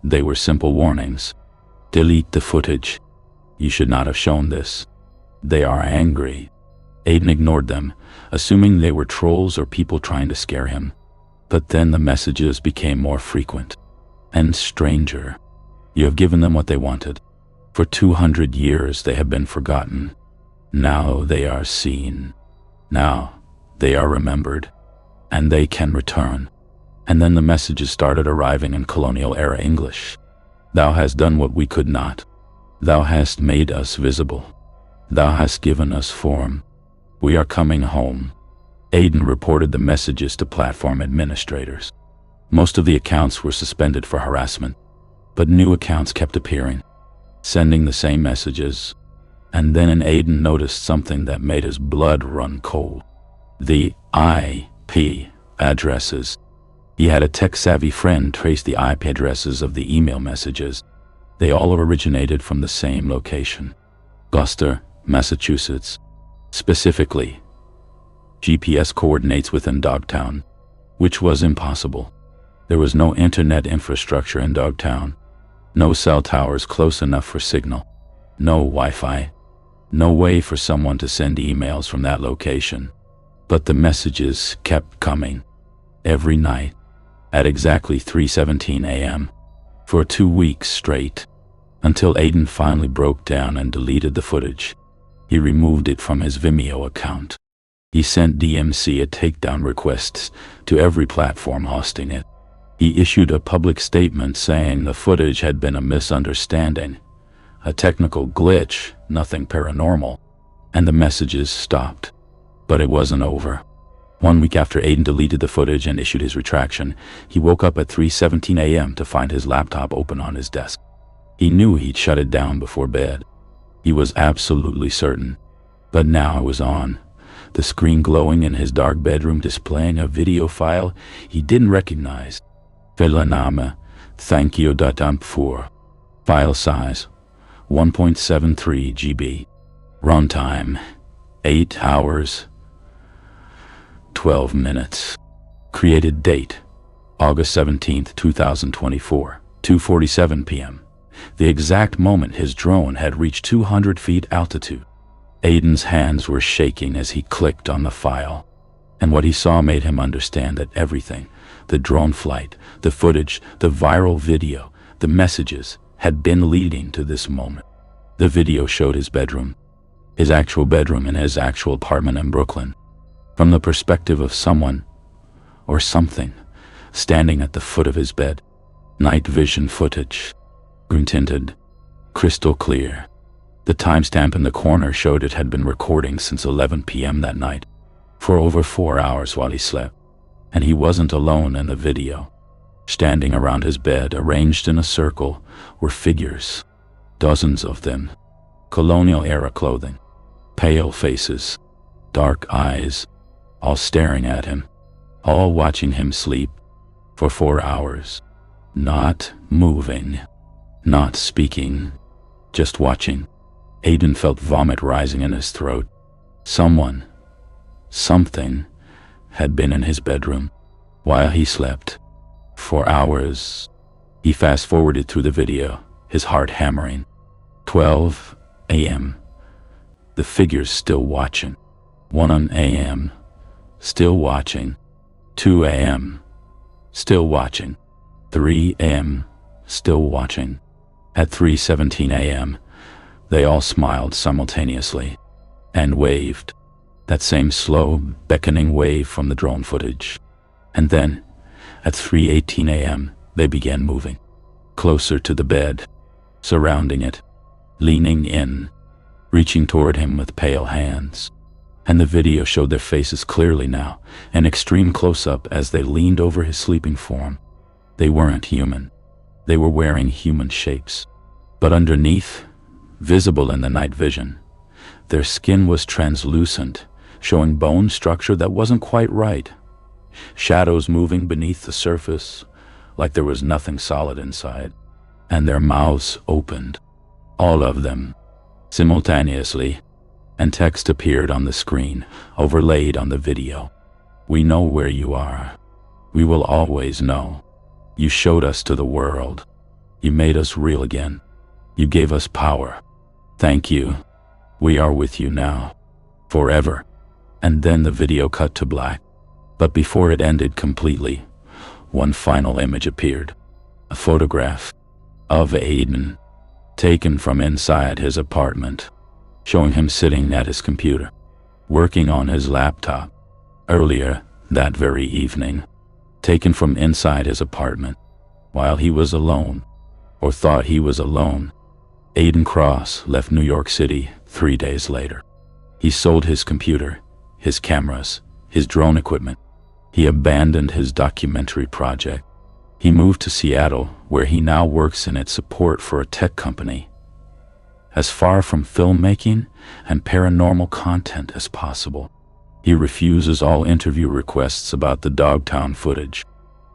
they were simple warnings. Delete the footage. You should not have shown this. They are angry. Aiden ignored them, assuming they were trolls or people trying to scare him. But then the messages became more frequent and stranger. You have given them what they wanted. For 200 years they have been forgotten. Now they are seen. Now they are remembered. And they can return. And then the messages started arriving in colonial era English. Thou hast done what we could not. Thou hast made us visible. Thou hast given us form. We are coming home. Aiden reported the messages to platform administrators. Most of the accounts were suspended for harassment, but new accounts kept appearing, sending the same messages. And then Aiden noticed something that made his blood run cold. The IP addresses. He had a tech-savvy friend trace the IP addresses of the email messages. They all originated from the same location, Gloucester, Massachusetts. Specifically, GPS coordinates within Dogtown, which was impossible. There was no internet infrastructure in Dogtown, no cell towers close enough for signal, no Wi-Fi, no way for someone to send emails from that location. But the messages kept coming, every night, at exactly 3:17 a.m., for 2 weeks straight, until Aiden finally broke down and deleted the footage. He removed it from his Vimeo account. He sent DMC a takedown request to every platform hosting it. He issued a public statement saying the footage had been a misunderstanding, a technical glitch, nothing paranormal, and the messages stopped. But it wasn't over. 1 week after Aiden deleted the footage and issued his retraction, he woke up at 3:17 a.m. to find his laptop open on his desk. He knew he'd shut it down before bed. He was absolutely certain. But now it was on, the screen glowing in his dark bedroom displaying a video file he didn't recognize. Felaname, thank you. .amp4. File size, 1.73 GB. Runtime, 8 hours, 12 minutes. Created date, August 17th, 2024, 2:47 p.m. The exact moment his drone had reached 200 feet altitude. Aiden's hands were shaking as he clicked on the file. And what he saw made him understand that everything, the drone flight, the footage, the viral video, the messages, had been leading to this moment. The video showed his bedroom, his actual bedroom in his actual apartment in Brooklyn, from the perspective of someone, or something, standing at the foot of his bed. Night vision footage, green-tinted, crystal clear. The timestamp in the corner showed it had been recording since 11 p.m. that night, for over 4 hours while he slept. And he wasn't alone in the video. Standing around his bed, arranged in a circle, were figures, dozens of them, colonial-era clothing, pale faces, dark eyes, all staring at him, all watching him sleep for 4 hours, not moving, not speaking, just watching. Aiden felt vomit rising in his throat. Someone, something, had been in his bedroom while he slept. 4 hours. He fast-forwarded through the video, his heart hammering. 12 a.m. The figures still watching. 1 a.m. Still watching. 2 a.m. Still watching. 3 a.m. Still watching. At 3:17 a.m., they all smiled simultaneously and waved, that same slow, beckoning wave from the drone footage. And then, at 3:18 a.m., they began moving, closer to the bed, surrounding it, leaning in, reaching toward him with pale hands. And the video showed their faces clearly now, an extreme close-up as they leaned over his sleeping form. They weren't human. They were wearing human shapes. But underneath, visible in the night vision, their skin was translucent, showing bone structure that wasn't quite right. Shadows moving beneath the surface, like there was nothing solid inside. And their mouths opened, all of them, simultaneously, and text appeared on the screen, overlaid on the video. We know where you are. We will always know. You showed us to the world. You made us real again. You gave us power. Thank you. We are with you now. Forever. And then the video cut to black. But before it ended completely, one final image appeared. A photograph. of Aiden, taken from inside his apartment, showing him sitting at his computer, working on his laptop. Earlier that very evening, taken from inside his apartment, while he was alone, or thought he was alone, Aiden Cross left New York City 3 days later. He sold his computer, his cameras, his drone equipment. He abandoned his documentary project. He moved to Seattle, where he now works in its support for a tech company. As far from filmmaking and paranormal content as possible, he refuses all interview requests about the Dogtown footage.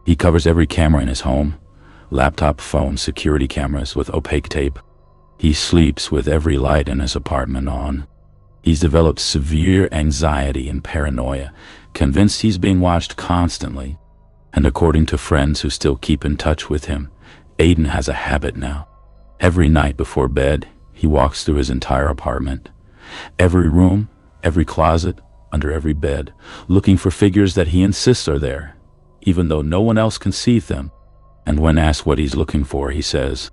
He covers every camera in his home, laptop, phone, security cameras with opaque tape. He sleeps with every light in his apartment on. He's developed severe anxiety and paranoia, convinced he's being watched constantly. And according to friends who still keep in touch with him, Aiden has a habit now. Every night before bed, he walks through his entire apartment, every room, every closet, under every bed, looking for figures that he insists are there, even though no one else can see them. And when asked what he's looking for, he says,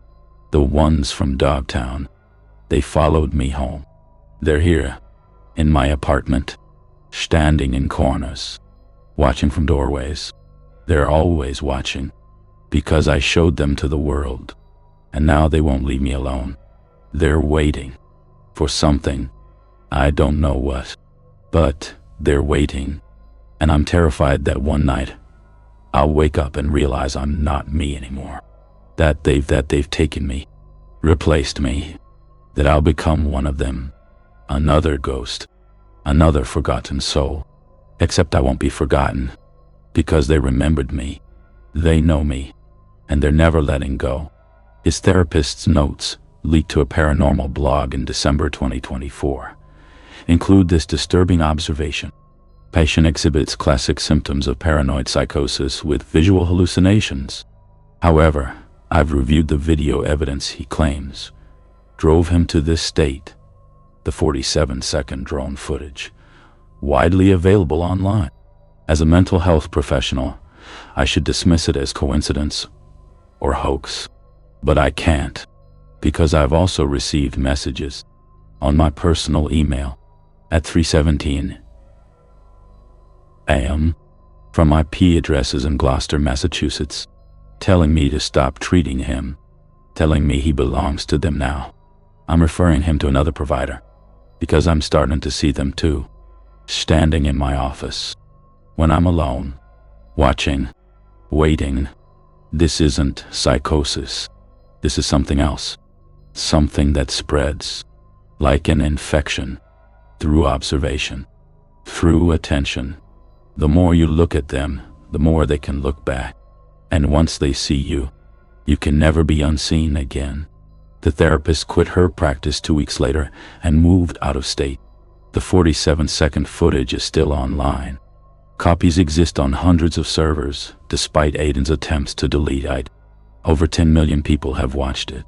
"The ones from Dogtown. They followed me home. They're here, in my apartment, standing in corners, watching from doorways. They're always watching, because I showed them to the world, and now they won't leave me alone. They're waiting for something. I don't know what, but they're waiting, and I'm terrified that one night I'll wake up and realize I'm not me anymore, that they've taken me, replaced me, that I'll become one of them, another ghost, another forgotten soul. Except I won't be forgotten, because they remembered me, they know me, and they're never letting go." His therapist's notes, leaked to a paranormal blog in December 2024, include this disturbing observation. Patient exhibits classic symptoms of paranoid psychosis with visual hallucinations. However, I've reviewed the video evidence he claims drove him to this state, the 47-second drone footage, widely available online. As a mental health professional, I should dismiss it as coincidence or hoax, but I can't, because I've also received messages on my personal email at 3:17 a.m. from IP addresses in Gloucester, Massachusetts, telling me to stop treating him, telling me he belongs to them now. I'm referring him to another provider, because I'm starting to see them too, standing in my office, when I'm alone, watching, waiting. This isn't psychosis. This is something else, something that spreads, like an infection, through observation, through attention. The more you look at them, the more they can look back. And once they see you, you can never be unseen again. The therapist quit her practice 2 weeks later and moved out of state. The 47-second footage is still online. Copies exist on hundreds of servers, despite Aiden's attempts to delete it. Over 10 million people have watched it,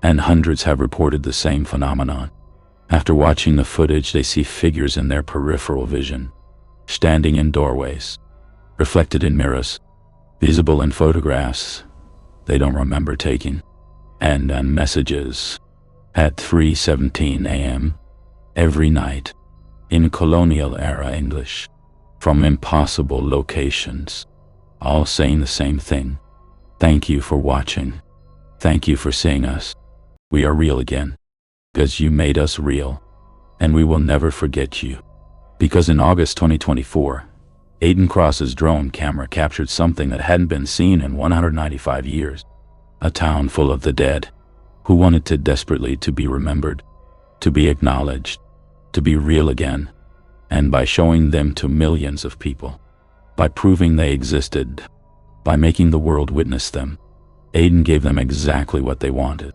and hundreds have reported the same phenomenon. After watching the footage, they see figures in their peripheral vision, standing in doorways, reflected in mirrors, visible in photographs they don't remember taking, and messages at 3:17 a.m. every night in colonial era English from impossible locations, all saying the same thing. Thank you for watching. Thank you for seeing us. We are real again, because you made us real, and we will never forget you. Because in August 2024, Aiden Cross's drone camera captured something that hadn't been seen in 195 years. A town full of the dead, who wanted to desperately to be remembered, to be acknowledged, to be real again. And by showing them to millions of people, by proving they existed, by making the world witness them, Aiden gave them exactly what they wanted.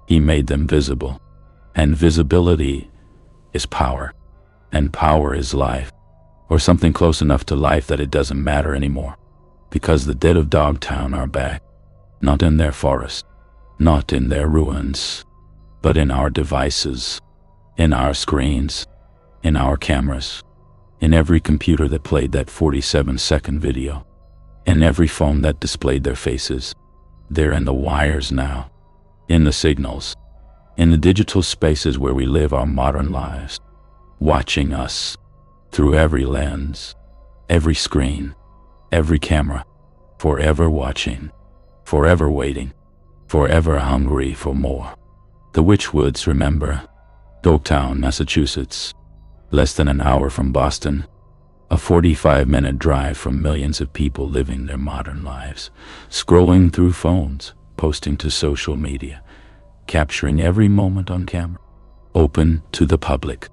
He made them visible. And visibility is power. And power is life. Or something close enough to life that it doesn't matter anymore. Because the dead of Dogtown are back. Not in their forest. Not in their ruins. But in our devices. In our screens. In our cameras. In every computer that played that 47-second video. In every phone that displayed their faces. They're in the wires now. in the signals, in the digital spaces where we live our modern lives, watching us through every lens, every screen, every camera, forever watching, forever waiting, forever hungry for more. The Witchwoods, remember, Dogtown, Massachusetts, less than an hour from Boston, a 45-minute drive from millions of people living their modern lives, scrolling through phones, posting to social media, capturing every moment on camera, open to the public,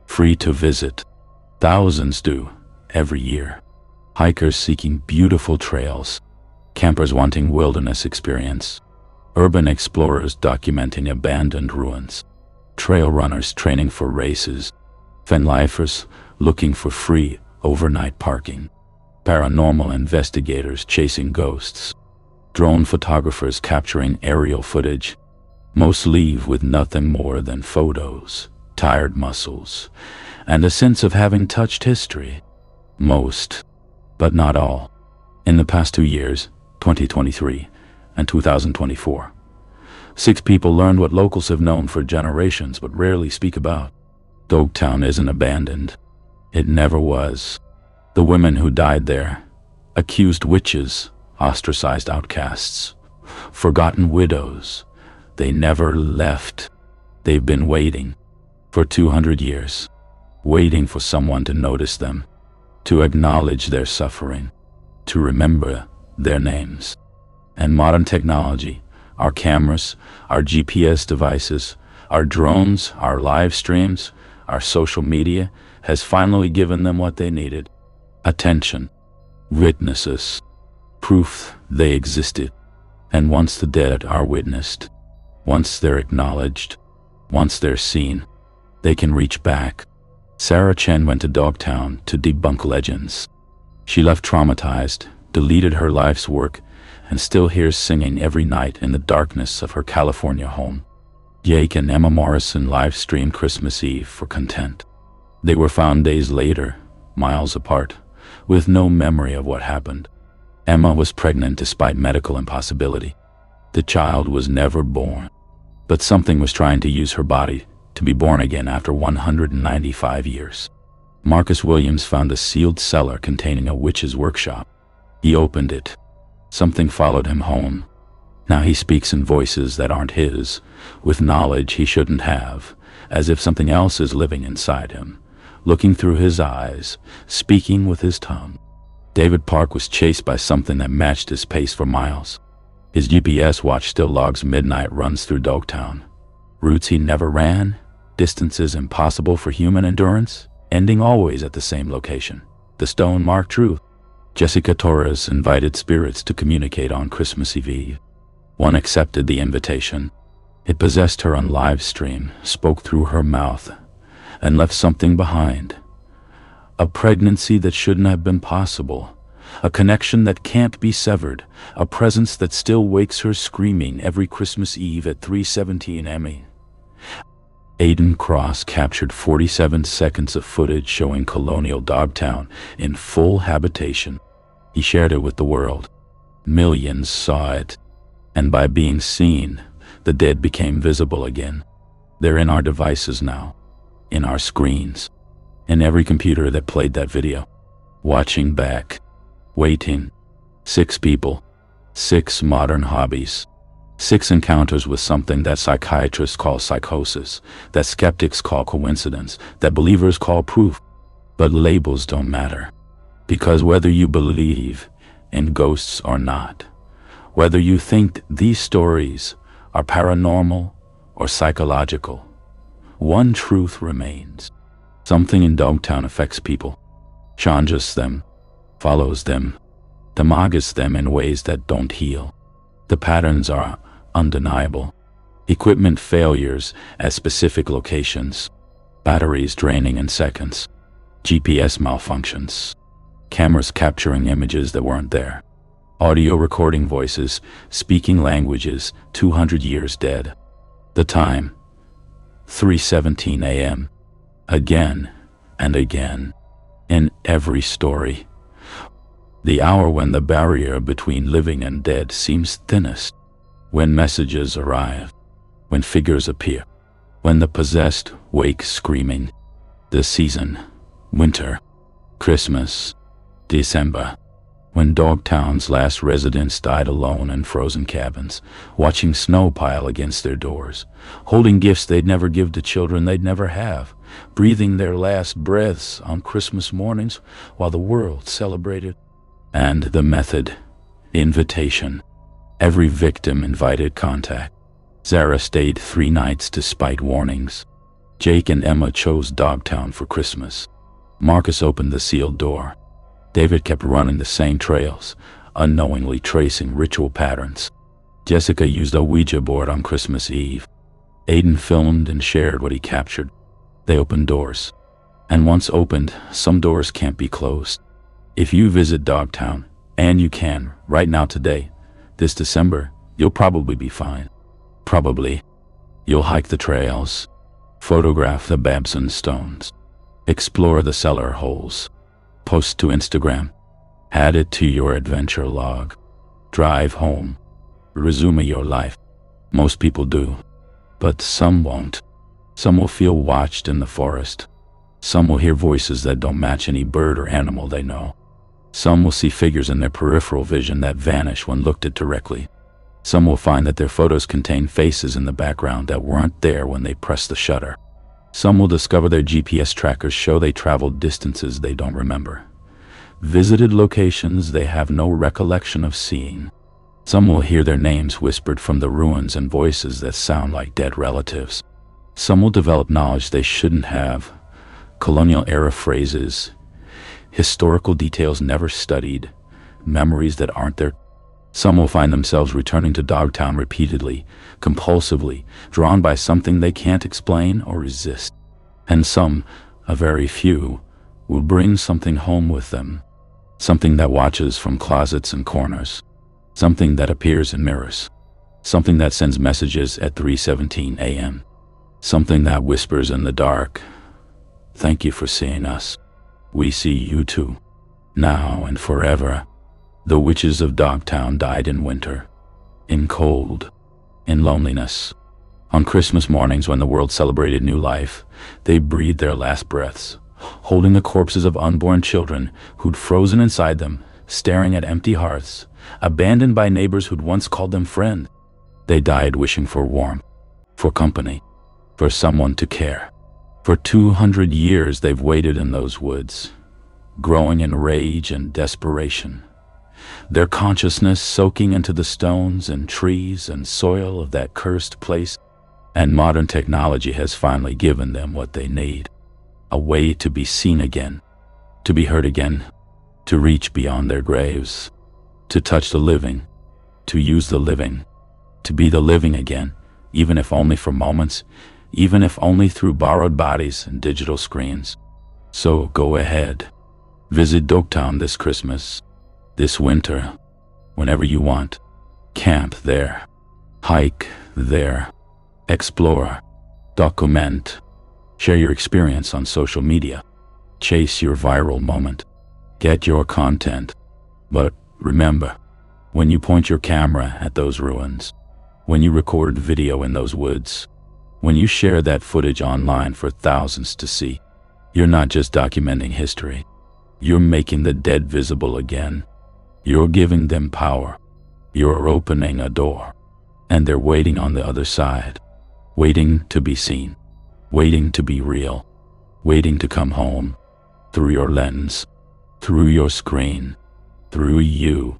free to visit. Thousands do every year. Hikers seeking beautiful trails, campers wanting wilderness experience, urban explorers documenting abandoned ruins, trail runners training for races, van lifers looking for free overnight parking, paranormal investigators chasing ghosts, drone photographers capturing aerial footage. Most leave with nothing more than photos, tired muscles, and a sense of having touched history. Most, but not all. In the past 2 years, 2023 and 2024, 6 people learned what locals have known for generations but rarely speak about. Dogtown isn't abandoned. It never was. The women who died there, accused witches, ostracized outcasts, forgotten widows, they never left. They've been waiting for 200 years, waiting for someone to notice them, to acknowledge their suffering, to remember their names. And modern technology, our cameras, our GPS devices, our drones, our live streams, our social media, has finally given them what they needed: attention, witnesses, proof they existed. And once the dead are witnessed, once they're acknowledged, once they're seen, they can reach back. Sarah Chen went to Dogtown to debunk legends. She left traumatized, deleted her life's work, and still hears singing every night in the darkness of her California home. Jake and Emma Morrison live-streamed Christmas Eve for content. They were found days later, miles apart, with no memory of what happened. Emma was pregnant despite medical impossibility. The child was never born, but something was trying to use her body to be born again after 195 years. Marcus Williams found a sealed cellar containing a witch's workshop. He opened it. Something followed him home. Now he speaks in voices that aren't his, with knowledge he shouldn't have, as if something else is living inside him, looking through his eyes, speaking with his tongue. David Park was chased by something that matched his pace for miles. His GPS watch still logs midnight runs through Dogtown. Routes he never ran, distances impossible for human endurance, ending always at the same location, the stone-marked truth. Jessica Torres invited spirits to communicate on Christmas Eve. One accepted the invitation. It possessed her on live stream, spoke through her mouth, and left something behind. A pregnancy that shouldn't have been possible. A connection that can't be severed. A presence that still wakes her screaming every Christmas Eve at 3:17 m.m. Aiden Cross captured 47 seconds of footage showing colonial Dogtown in full habitation. He shared it with the world. Millions saw it. And by being seen, the dead became visible again. They're in our devices now, in our screens, in every computer that played that video. Watching back, waiting. 6 people, 6 modern hobbies, 6 encounters with something that psychiatrists call psychosis, that skeptics call coincidence, that believers call proof. But labels don't matter, because whether you believe in ghosts or not, whether you think these stories are paranormal or psychological, one truth remains. Something in Dogtown affects people, changes them, follows them, damages them in ways that don't heal. The patterns are undeniable. Equipment failures at specific locations, batteries draining in seconds, GPS malfunctions, cameras capturing images that weren't there, audio recording voices, speaking languages 200 years dead. The time, 3:17 a.m. Again and again, in every story. The hour when the barrier between living and dead seems thinnest, when messages arrive, when figures appear, when the possessed wake screaming. The season, winter, Christmas, December, when Dogtown's last residents died alone in frozen cabins, watching snow pile against their doors, holding gifts they'd never give to children they'd never have, breathing their last breaths on Christmas mornings while the world celebrated. And the method, invitation. Every victim invited contact. Sarah stayed 3 nights despite warnings. Jake and Emma chose Dogtown for Christmas. Marcus opened the sealed door. David kept running the same trails, unknowingly tracing ritual patterns. Jessica used a Ouija board on Christmas Eve. Aiden filmed and shared what he captured. They opened doors. And once opened, some doors can't be closed. If you visit Dogtown, and you can, right now today, this December, you'll probably be fine. Probably. You'll hike the trails, photograph the Babson stones, explore the cellar holes, post to Instagram, add it to your adventure log, drive home, resume your life. Most people do, but some won't. Some will feel watched in the forest. Some will hear voices that don't match any bird or animal they know. Some will see figures in their peripheral vision that vanish when looked at directly. Some will find that their photos contain faces in the background that weren't there when they pressed the shutter. Some will discover their GPS trackers show they traveled distances they don't remember, visited locations they have no recollection of seeing. Some will hear their names whispered from the ruins in voices that sound like dead relatives. Some will develop knowledge they shouldn't have, colonial era phrases, historical details never studied, memories that aren't there. Some will find themselves returning to Dogtown repeatedly, compulsively, drawn by something they can't explain or resist. And some, a very few, will bring something home with them. Something that watches from closets and corners. Something that appears in mirrors. Something that sends messages at 3:17 a.m. Something that whispers in the dark, "Thank you for seeing us. We see you too. Now and forever." The witches of Dogtown died in winter, in cold, in loneliness. On Christmas mornings when the world celebrated new life, they breathed their last breaths, holding the corpses of unborn children who'd frozen inside them, staring at empty hearths, abandoned by neighbors who'd once called them friend. They died wishing for warmth, for company, for someone to care. For 200 years they've waited in those woods, growing in rage and desperation, their consciousness soaking into the stones and trees and soil of that cursed place. And modern technology has finally given them what they need, a way to be seen again, to be heard again, to reach beyond their graves, to touch the living, to use the living, to be the living again, even if only for moments, even if only through borrowed bodies and digital screens. So go ahead, visit Dogtown this Christmas, this winter, whenever you want. Camp there, hike there, explore, document, share your experience on social media, chase your viral moment, get your content. But remember, when you point your camera at those ruins, when you record video in those woods, when you share that footage online for thousands to see, you're not just documenting history. You're making the dead visible again. You're giving them power. You're opening a door. And they're waiting on the other side, waiting to be seen, waiting to be real, waiting to come home, through your lens, through your screen, through you.